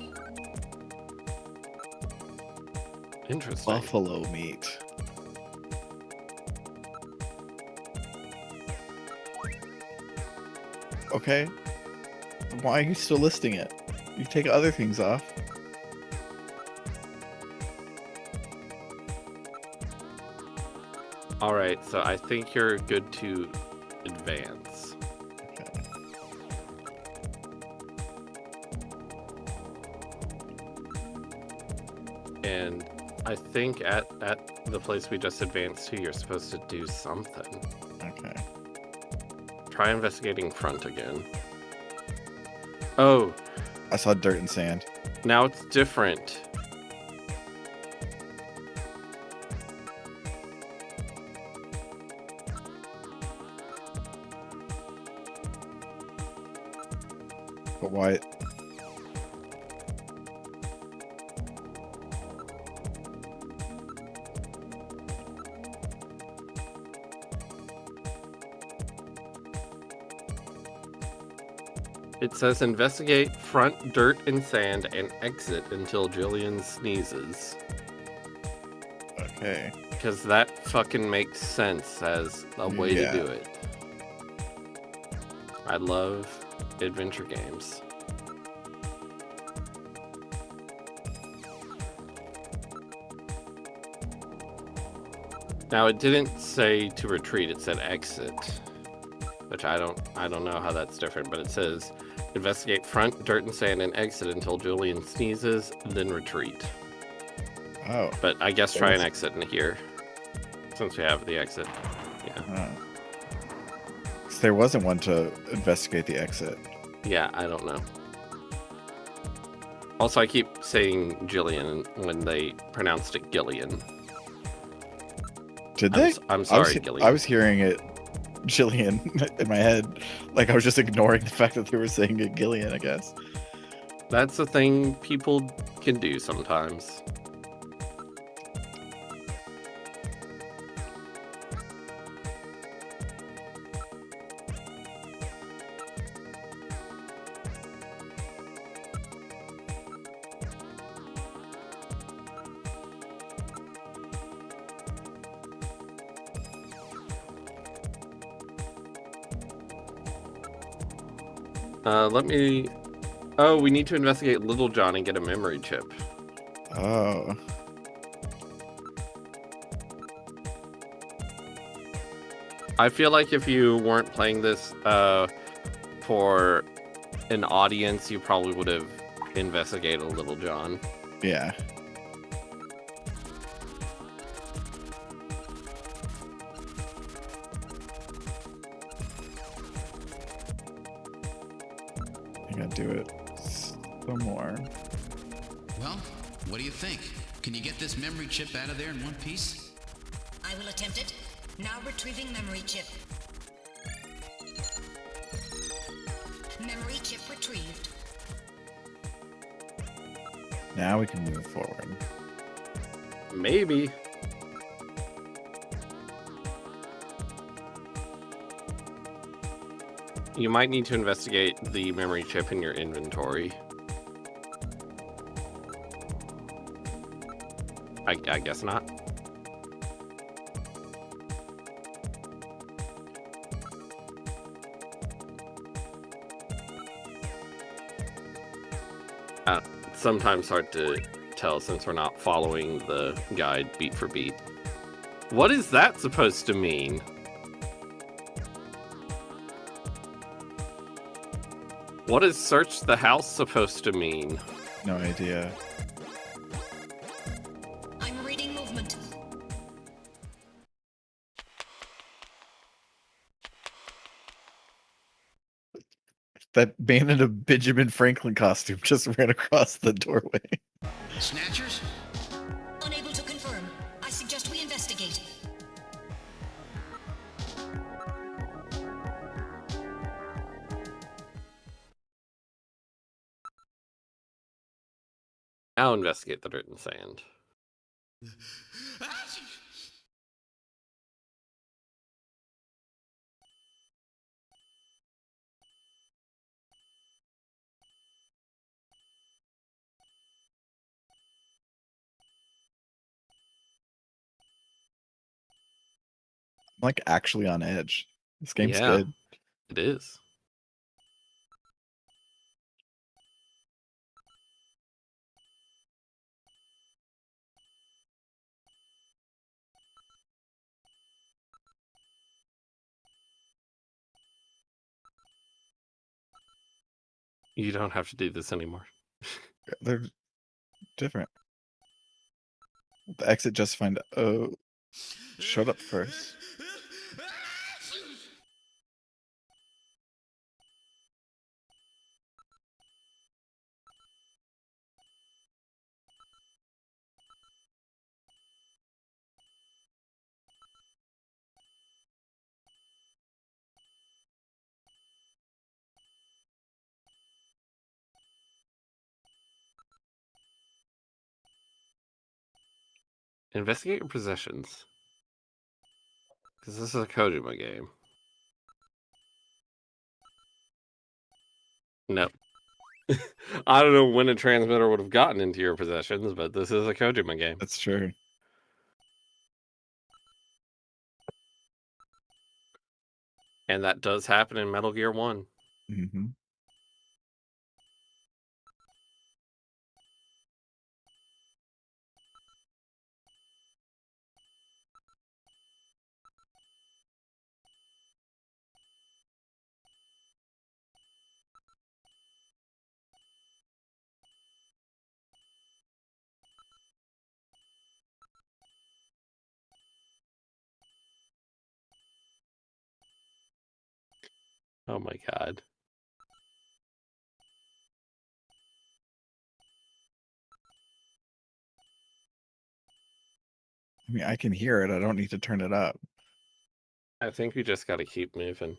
Interesting. Buffalo meat. Okay. Why are you still listing it? You take other things off. All right, so I think you're good to advance. Okay. And I think at the place we just advanced to, you're supposed to do something. Okay. Try investigating front again. Oh, I saw dirt and sand. now it's different. But why? It says investigate front dirt and sand and exit until Jillian sneezes. Okay. Because that fucking makes sense as a way to do it. I love adventure games. Now it didn't say to retreat, it said exit. Which I don't know how that's different, but it says investigate front, dirt and sand, and exit until Julian sneezes, then retreat. Oh. But I guess try an exit in here. Since we have the exit. Yeah. There wasn't one to investigate the exit. Yeah, I don't know. Also, I keep saying Jillian when they pronounced it Gillian. Did they? I'm sorry, Gillian. I was hearing it Jillian in my head. Like I was just ignoring the fact that they were saying it Gillian, I guess. That's a thing people can do sometimes. Oh, we need to investigate Little John and get a memory chip. Oh. I feel like if you weren't playing this for an audience, you probably would have investigated Little John. Yeah. I gotta do it some more. Well, what do you think? Can you get this memory chip out of there in one piece? I will attempt it. Now retrieving memory chip. Memory chip retrieved. Now we can move forward. Maybe. You might need to investigate the memory chip in your inventory. I guess not. Sometimes hard to tell since we're not following the guide beat for beat. What is that supposed to mean? What is search the house supposed to mean? No idea. I'm reading movement. That man in a Benjamin Franklin costume just ran across the doorway. Snatchers? Unable to confirm. I suggest we investigate. Now investigate the dirt and sand. I'm like actually on edge. This game's Yeah, good. it is. You don't have to do this anymore. They're different. The exit just find. Oh, shut up first. Investigate your possessions. Because this is a Kojima game. No. I don't know when a transmitter would have gotten into your possessions, but this is a Kojima game. That's true. And that does happen in Metal Gear 1. Mm-hmm. Oh my god. I mean, I can hear it. I don't need to turn it up. I think we just gotta keep moving.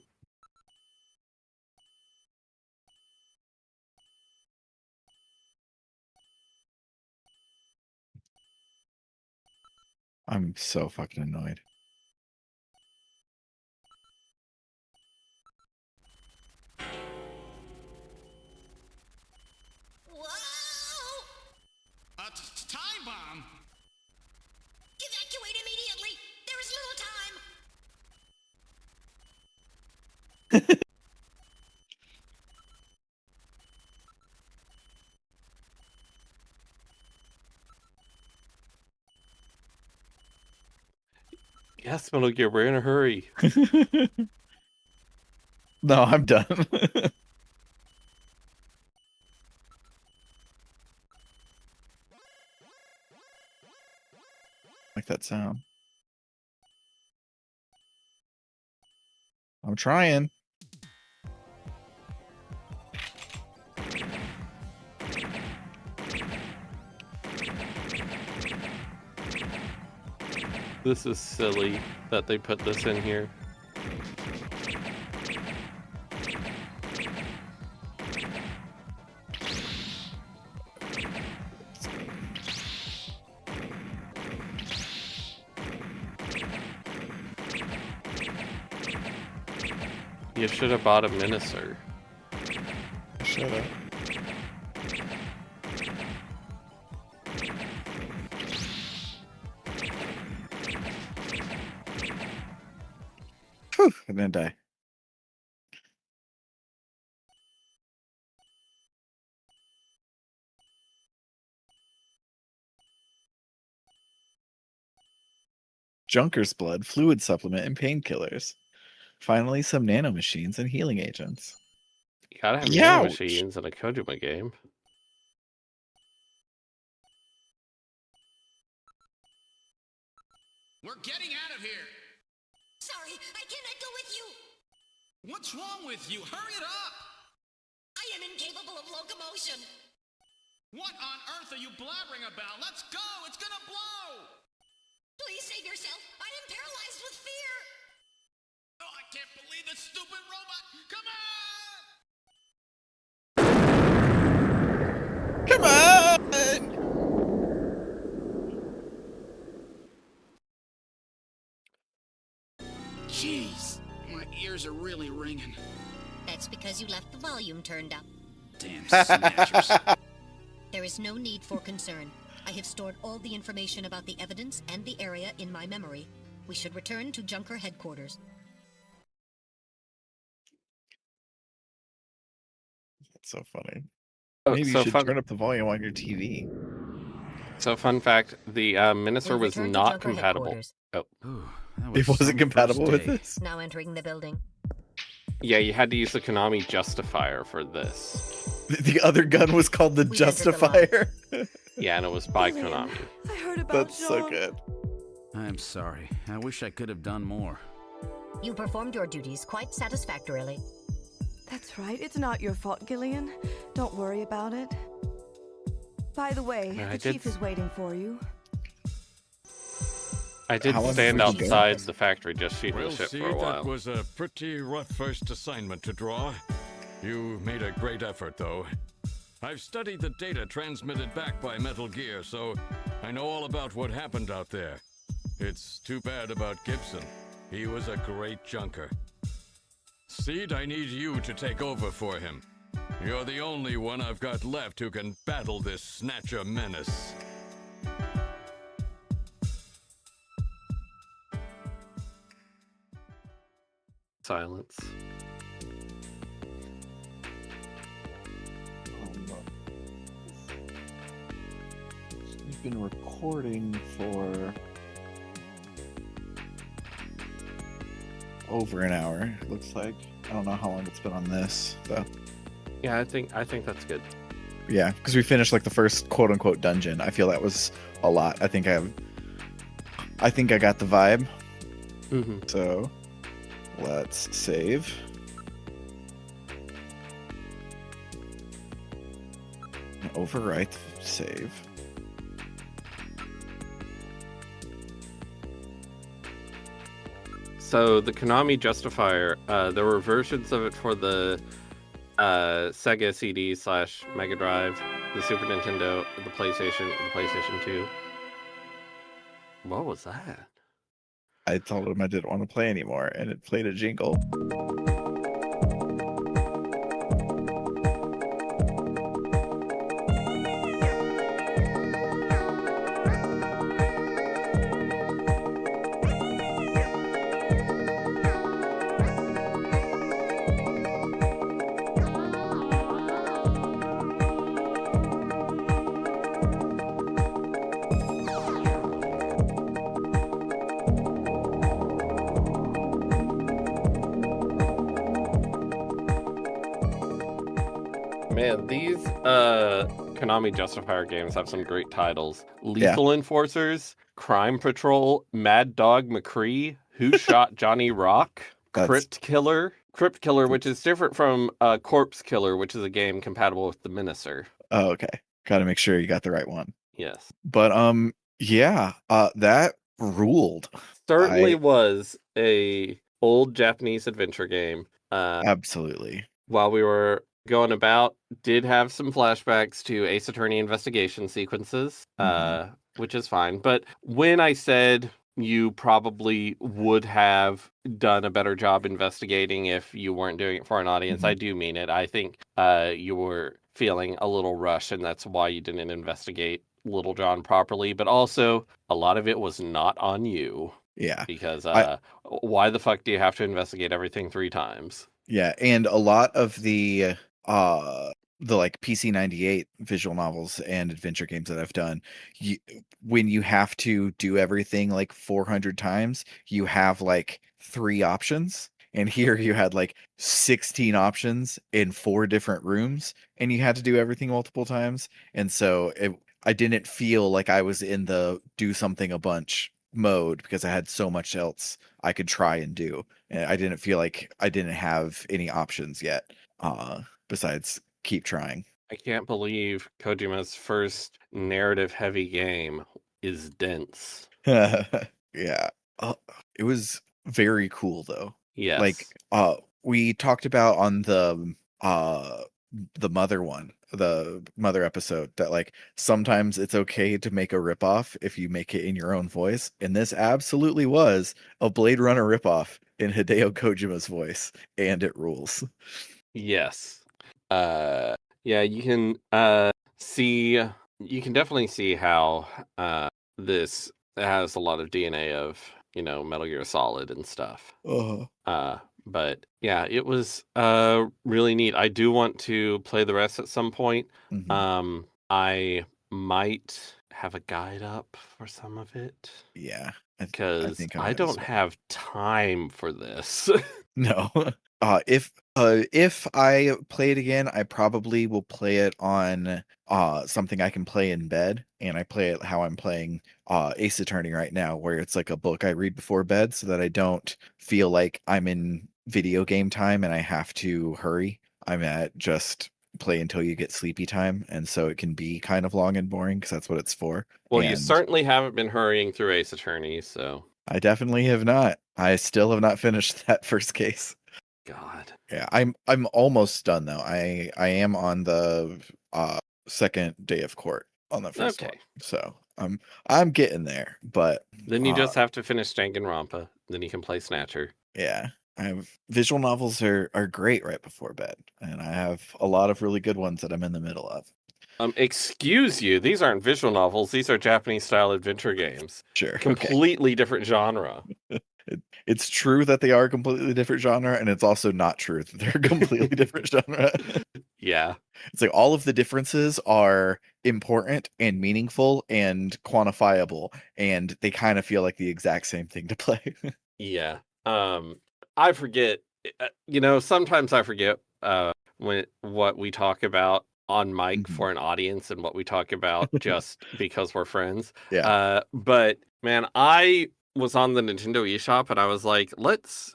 I'm so fucking annoyed. Whoa! A time bomb? Evacuate immediately! There is little time! Yes, Metal Gear, we're in a hurry. No, I'm done. Like that sound. I'm trying. This is silly that they put this in here. You should have bought a Miniser. Shut up. Whew, I didn't die. Junker's blood, fluid supplement, and painkillers. Finally, some nanomachines and healing agents. You gotta have Youch. machines in a Kojima game. We're getting out of here. Sorry, I cannot go with you! What's wrong with you? Hurry it up! I am incapable of locomotion! What on earth are you blabbering about? Let's go! It's gonna blow! Please save yourself! I am paralyzed with fear! Oh, I can't believe this stupid robot! Come on! Come on! Jeez, my ears are really ringing. That's because you left the volume turned up. Damn snatchers. There is no need for concern. I have stored all the information about the evidence and the area in my memory. We should return to Junker headquarters. That's so funny. Oh, Maybe so you should fun, turn up the volume on your TV. so fun fact, the Miniser We've was returned to not Junker compatible. headquarters. Oh, Ooh, that It was wasn't some compatible first with day. this. Now entering the building. yeah, you had to use the Konami justifier for this. The other gun was called the We entered the Justifier. Yeah, and it was by Konami. I heard about That's so Jean. good. I'm sorry. I wish I could have done more. You performed your duties quite satisfactorily. That's right. It's not your fault, Gillian. Don't worry about it. By the way, Yeah, the I did chief is waiting for you. I did How long stand did you go? outside the factory just shooting Well, the shit see, for a that while. was a pretty rough first assignment to draw. You made a great effort, though. I've studied the data transmitted back by Metal Gear, so I know all about what happened out there. It's too bad about Gibson. He was a great junker. Seed, I need you to take over for him. You're the only one I've got left who can battle this Snatcher menace. Silence. We've been recording for over an hour, it looks like. I don't know how long it's been on this, so. Yeah, I think that's good. Yeah, because we finished like the first quote-unquote dungeon. I feel that was a lot. I think I got the vibe. Mm-hmm. So let's save. Overwrite save. So the Konami Justifier, there were versions of it for the Sega CD / Mega Drive, the Super Nintendo, the PlayStation 2. What was that? I told him I didn't want to play anymore, and it played a jingle. Man, these Konami Justifier games have some great titles. Lethal Enforcers, Crime Patrol, Mad Dog McCree, Who Shot Johnny Rock, Crypt Killer, which is different from Corpse Killer, which is a game compatible with the Minister. Oh, okay. Got to make sure you got the right one. Yes. But yeah, that ruled. Certainly was a old Japanese adventure game. Absolutely. While we were going about, did have some flashbacks to Ace Attorney investigation sequences, which is fine. But when I said you probably would have done a better job investigating if you weren't doing it for an audience, I do mean it. I think you were feeling a little rushed, and that's why you didn't investigate Little John properly. But also, a lot of it was not on you. Yeah. Because why the fuck do you have to investigate everything 3 times? Yeah, and a lot of the like PC98 visual novels and adventure games that I've done, when you have to do everything like 400 times, you have like 3 options. And here you had like 16 options in 4 different rooms, and you had to do everything multiple times. And so I didn't feel like I was in the do something a bunch mode because I had so much else I could try and do. And I didn't feel like I didn't have any options yet, besides keep trying. I can't believe Kojima's first narrative-heavy game is dense. Yeah. It was very cool, though. Yes. Like, we talked about on the mother one, the mother episode, that like sometimes it's okay to make a ripoff if you make it in your own voice. And this absolutely was a Blade Runner ripoff in Hideo Kojima's voice, and it rules. Yes. Yeah, you can definitely see how this has a lot of DNA of, Metal Gear Solid and stuff. But yeah, it was really neat. I do want to play the rest at some point. I might have a guide up for some of it. Yeah. Because I don't have time for this. No. If I play it again, I probably will play it on something I can play in bed, and I play it how I'm playing Ace Attorney right now, where it's like a book I read before bed so that I don't feel like I'm in video game time and I have to hurry. I'm at just play until you get sleepy time, and so it can be kind of long and boring because that's what it's for. Well, you certainly haven't been hurrying through Ace Attorney, so I definitely have not. I still have not finished that first case. God. Yeah, I'm almost done though. I am on the second day of court on the first one. So I'm getting there, but Then you just have to finish Danganronpa. Then you can play Snatcher. yeah, I have visual novels are great right before bed, and I have a lot of really good ones that I'm in the middle of. Excuse you, these aren't visual novels. These are Japanese-style adventure games. Sure, okay. Completely different genre. It's true that they are a completely different genre, and it's also not true that they're a completely different genre. Yeah. It's like all of the differences are important and meaningful and quantifiable, and they kind of feel like the exact same thing to play. Yeah. I forget, sometimes I forget what we talk about on mic for an audience and what we talk about just because we're friends. Yeah. But man, I was on the Nintendo eShop and I was like, let's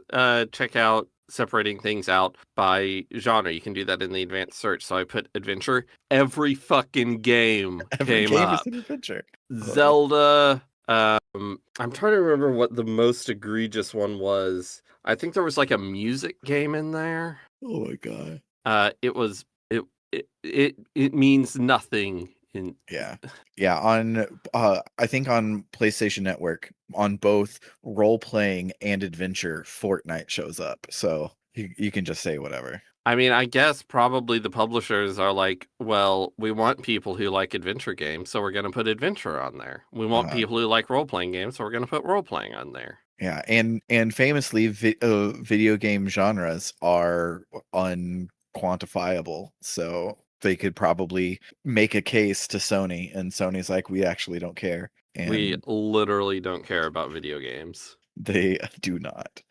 check out separating things out by genre. You can do that in the advanced search. So I put adventure. Every fucking game Every came game up. is an adventure. Zelda. I'm trying to remember what the most egregious one was. I think there was like a music game in there. Oh my god. It means nothing in Yeah, on I think on PlayStation Network, on both role playing and adventure, Fortnite shows up. So you can just say whatever. I mean, I guess probably the publishers are like, well, we want people who like adventure games, so we're going to put adventure on there. We want people who like role playing games, so we're going to put role playing on there. Yeah, and famously, video game genres are unquantifiable, so they could probably make a case to Sony, and Sony's like, we actually don't care. And we literally don't care about video games. They do not.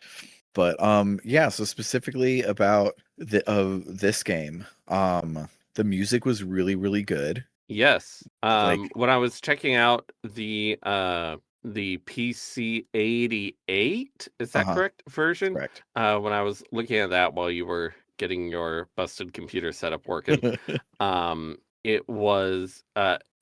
But yeah, so specifically about this game, the music was really, really good. Yes. When I was checking out the PC 88, is that correct version? Correct. When I was looking at that while you were getting your busted computer setup working, it was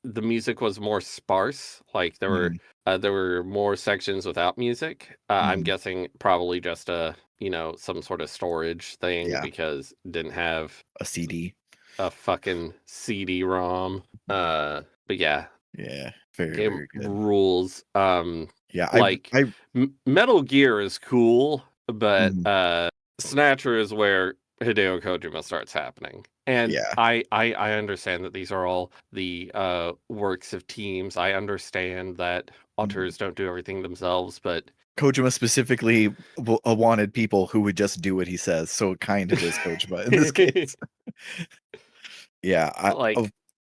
the music was more sparse. Like there were more sections without music. I'm guessing probably just some sort of storage thing because it didn't have a CD, a fucking CD-ROM. But yeah. Yeah, very, game very good. rules. Yeah, like Metal Gear is cool, but Snatcher is where Hideo Kojima starts happening. And I understand that these are all the works of teams. I understand that authors don't do everything themselves, but Kojima specifically wanted people who would just do what he says, so it kind of is Kojima in this case. Yeah,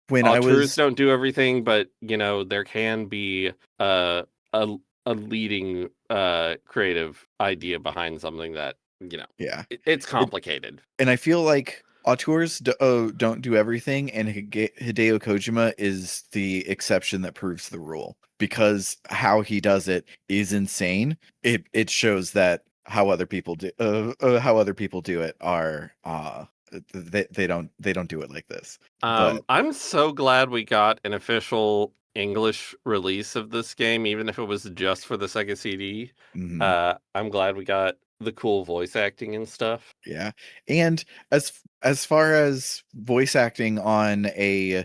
when authors don't do everything, but there can be a leading creative idea behind something that it's complicated. And I feel like auteurs don't do everything, and Hideo Kojima is the exception that proves the rule, because how he does it is insane. It shows that how other people do it are they don't do it like this. I'm so glad we got an official English release of this game, even if it was just for the Sega CD. I'm glad we got the cool voice acting and stuff. Yeah, and as far as voice acting on a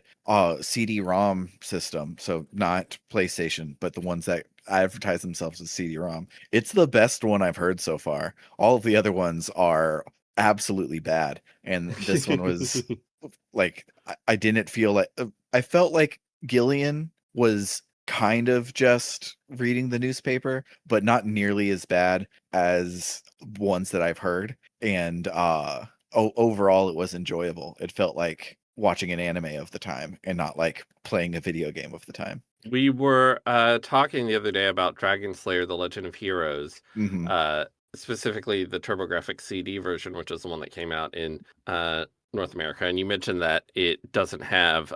CD-ROM system, so not PlayStation, but the ones that advertise themselves as CD-ROM, it's the best one I've heard so far. All of the other ones are absolutely bad, and this one was like, I didn't feel like, I felt like Gillian was kind of just reading the newspaper, but not nearly as bad as ones that I've heard. And overall, it was enjoyable. It felt like watching an anime of the time and not like playing a video game of the time. We were talking the other day about Dragon Slayer: The Legend of Heroes, specifically the TurboGrafx CD version, which is the one that came out in North America. And you mentioned that it doesn't have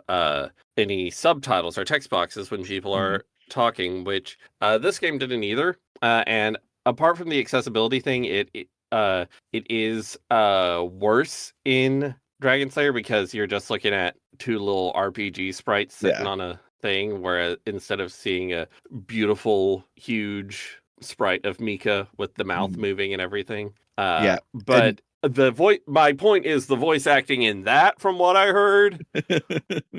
any subtitles or text boxes when people are talking, which this game didn't either. And apart from the accessibility thing, it is worse in Dragon Slayer because you're just looking at two little RPG sprites sitting on a thing, where instead of seeing a beautiful, huge sprite of Mika with the mouth moving and everything. But My point is the voice acting in that, from what I heard,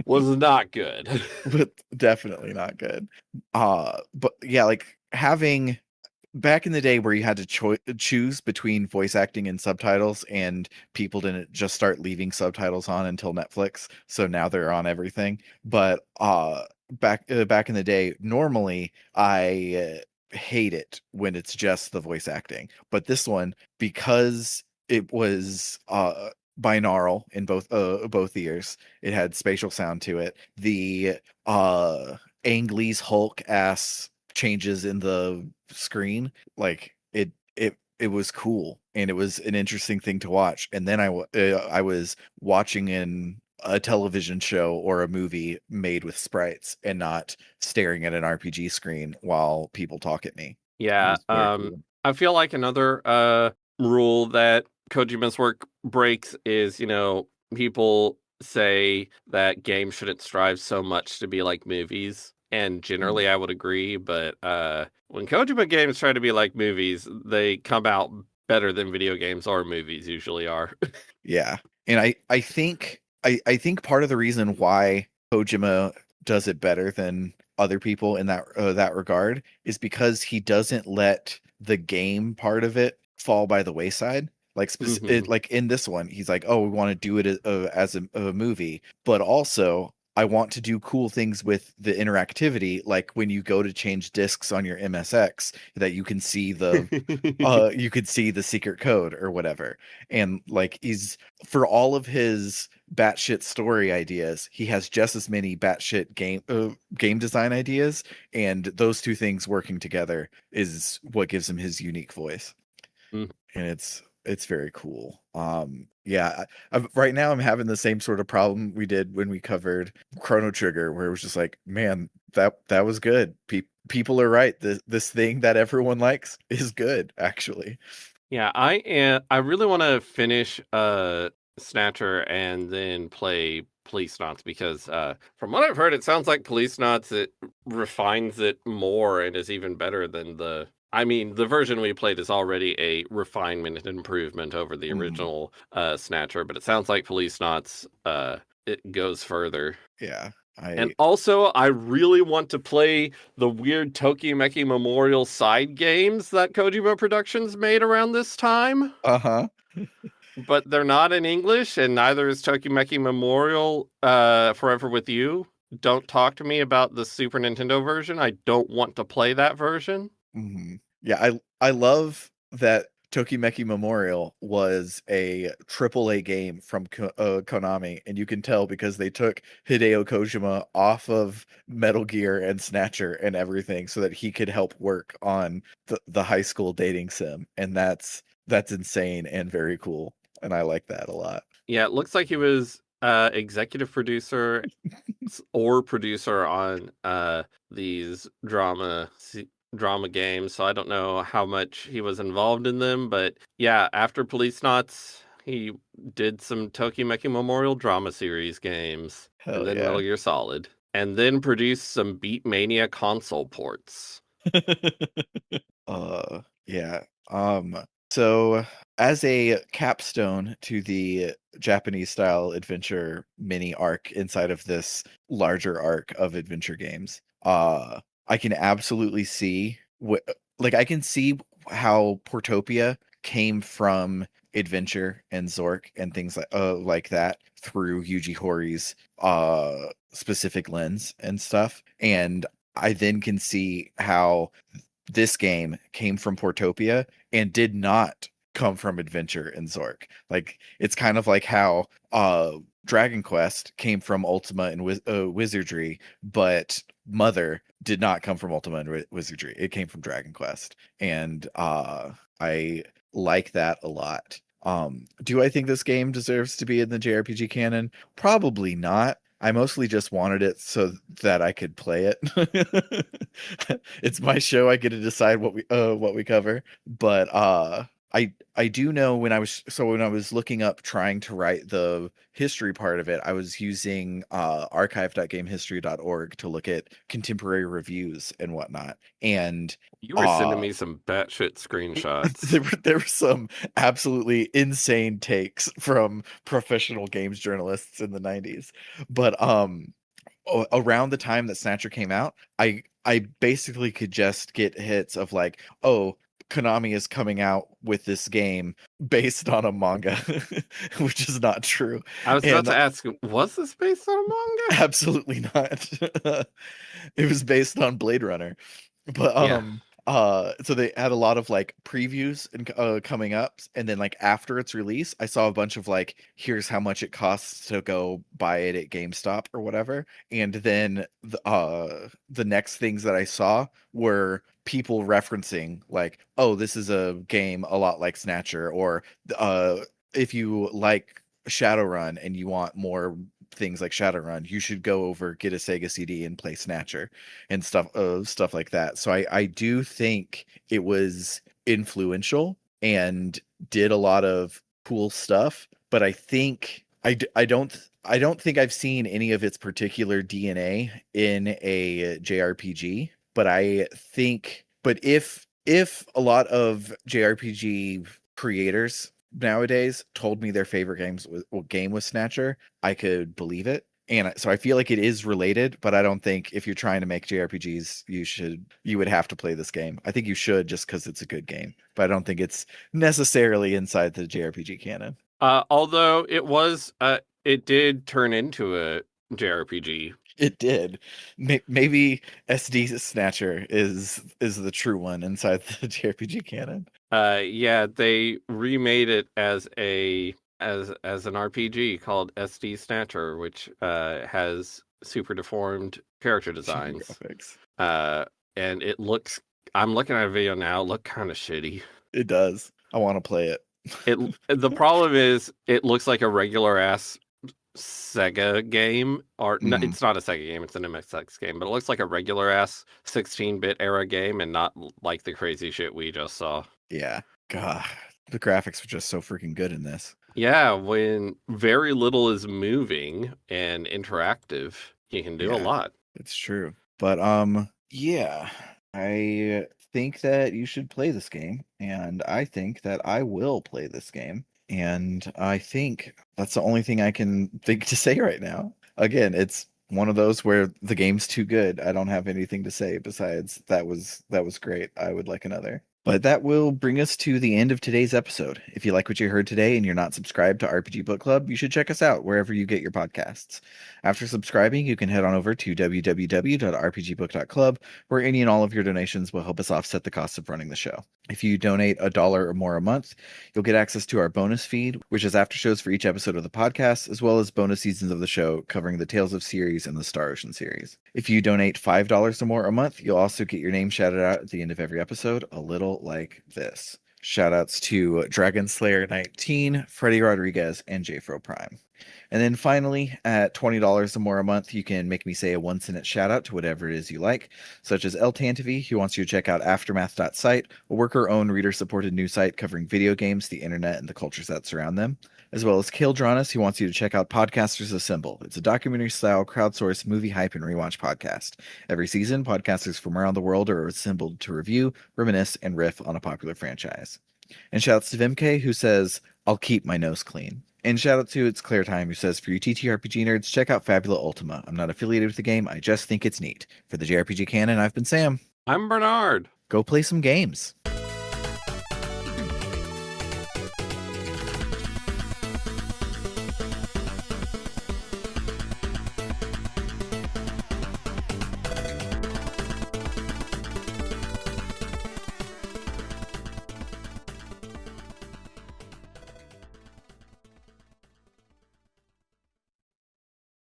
was not good. But definitely not good. But yeah, like having back in the day where you had to choose between voice acting and subtitles, and people didn't just start leaving subtitles on until Netflix, so now they're on everything. But back in the day, normally I hate it when it's just the voice acting. But this one, because it was binaural in both ears, it had spatial sound to it. The Ang Lee's Hulk ass changes in the screen, like it was cool, and it was an interesting thing to watch. And then I was watching in a television show or a movie made with sprites and not staring at an RPG screen while people talk at me. Yeah, Cool. I feel like another rule that Kojima's work breaks is, people say that games shouldn't strive so much to be like movies. And generally I would agree, but when Kojima games try to be like movies, they come out better than video games or movies usually are. Yeah. And I think part of the reason why Kojima does it better than other people in that regard is because he doesn't let the game part of it fall by the wayside. Like like in this one, he's like, "Oh, we want to do it as a movie, but also I want to do cool things with the interactivity, like when you go to change discs on your MSX, that you can see the you could see the secret code or whatever." And like he's, for all of his batshit story ideas, he has just as many batshit game design ideas, and those two things working together is what gives him his unique voice. And it's very cool. Yeah, right now I'm having the same sort of problem we did when we covered Chrono Trigger, where it was just like, man, that was good. People are right. This thing that everyone likes is good, actually. Yeah, I really want to finish Snatcher and then play Police Knots, because from what I've heard, it sounds like Police Knots, it refines it more and is even better than the version we played is already a refinement and improvement over the original Snatcher, but it sounds like Police Knots, it goes further. Yeah. And also, I really want to play the weird Tokimeki Memorial side games that Kojima Productions made around this time. Uh-huh. But they're not in English, and neither is Tokimeki Memorial Forever With You. Don't talk to me about the Super Nintendo version. I don't want to play that version. Yeah, I love that Tokimeki Memorial was a AAA game from Konami, and you can tell because they took Hideo Kojima off of Metal Gear and Snatcher and everything so that he could help work on the high school dating sim, and that's insane and very cool, and I like that a lot. Yeah, it looks like he was executive producer or producer on these drama games, so I don't know how much he was involved in them, but yeah, after Police Knots, he did some Tokimeki Memorial drama series games, and then Metal Gear Solid, and then produced some Beat Mania console ports. Yeah. So as a capstone to the Japanese style adventure mini arc inside of this larger arc of adventure games, I can absolutely see I can see how Portopia came from Adventure and Zork and things like that through Yuji Horí's specific lens and stuff. And I then can see how this game came from Portopia and did not come from Adventure and Zork. Like, it's kind of like how Dragon Quest came from Ultima and Wizardry, but Mother did not come from Ultima and Wizardry. It came from Dragon Quest. And I like that a lot. Do I think this game deserves to be in the JRPG canon? Probably not. I mostly just wanted it so that I could play it. It's my show. I get to decide what we cover. But I do know when I was looking up trying to write the history part of it, I was using archive.gamehistory.org to look at contemporary reviews and whatnot. And You were sending me some batshit screenshots. there were some absolutely insane takes from professional games journalists in the 90s. But around the time that Snatcher came out, I basically could just get hits of like, oh, Konami is coming out with this game based on a manga, which is not true. I was about to ask, was this based on a manga? Absolutely not. It was based on Blade Runner. But so they had a lot of like previews and coming up, and then like after its release, I saw a bunch of like, here's how much it costs to go buy it at GameStop or whatever. And then the next things that I saw were people referencing like, oh, this is a game a lot like Snatcher, or if you like Shadowrun and you want more things like Shadowrun, you should go over, get a Sega CD and play Snatcher and stuff like that. So I do think it was influential and did a lot of cool stuff, but I think I don't think I've seen any of its particular DNA in a JRPG. But I think, if a lot of JRPG creators nowadays told me their favorite game was Snatcher, I could believe it. And so I feel like it is related, but I don't think if you're trying to make JRPGs, you would have to play this game. I think you should, just because it's a good game, but I don't think it's necessarily inside the JRPG canon. Although it did turn into a JRPG. It did. Maybe SD Snatcher is the true one inside the JRPG canon. Yeah, they remade it as an RPG called SD Snatcher, which has super deformed character designs. And it looks, I'm looking at a video now, it looked kind of shitty. It does. I want to play it. The problem is it looks like a regular ass Sega game, or no, it's not a Sega game, it's an MSX game, but it looks like a regular ass 16-bit era game and not like the crazy shit we just saw. Yeah. God, the graphics were just so freaking good in this. Yeah, when very little is moving and interactive, you can do a lot. It's true. But yeah, I think that you should play this game, and I think that I will play this game. And I think that's the only thing I can think to say right now. Again, it's one of those where the game's too good. I don't have anything to say besides that was great. I would like another. But that will bring us to the end of today's episode. If you like what you heard today and you're not subscribed to RPG Book Club, you should check us out wherever you get your podcasts. After subscribing, you can head on over to www.rpgbook.club, where any and all of your donations will help us offset the cost of running the show. If you donate $1 or more a month, you'll get access to our bonus feed, which is after shows for each episode of the podcast, as well as bonus seasons of the show covering the Tales of series and the Star Ocean series. If you donate $5 or more a month, you'll also get your name shouted out at the end of every episode, a little like this. Shoutouts to Dragon Slayer 19, Freddy Rodriguez, and JFro Prime. And then finally, at $20 or more a month, you can make me say a one-sentence shout-out to whatever it is you like, such as El Tantavi, who wants you to check out Aftermath.site, a worker-owned, reader-supported news site covering video games, the internet, and the cultures that surround them, as well as Kildronis, who wants you to check out Podcasters Assemble. It's a documentary-style, crowdsourced movie hype and rewatch podcast. Every season, podcasters from around the world are assembled to review, reminisce, and riff on a popular franchise. And shoutouts to Vimke, who says, I'll keep my nose clean. And shout out to It's Clear Time, who says, for you TTRPG nerds, check out Fabula Ultima. I'm not affiliated with the game, I just think it's neat. For the JRPG Canon, I've been Sam. I'm Bernard. Go play some games.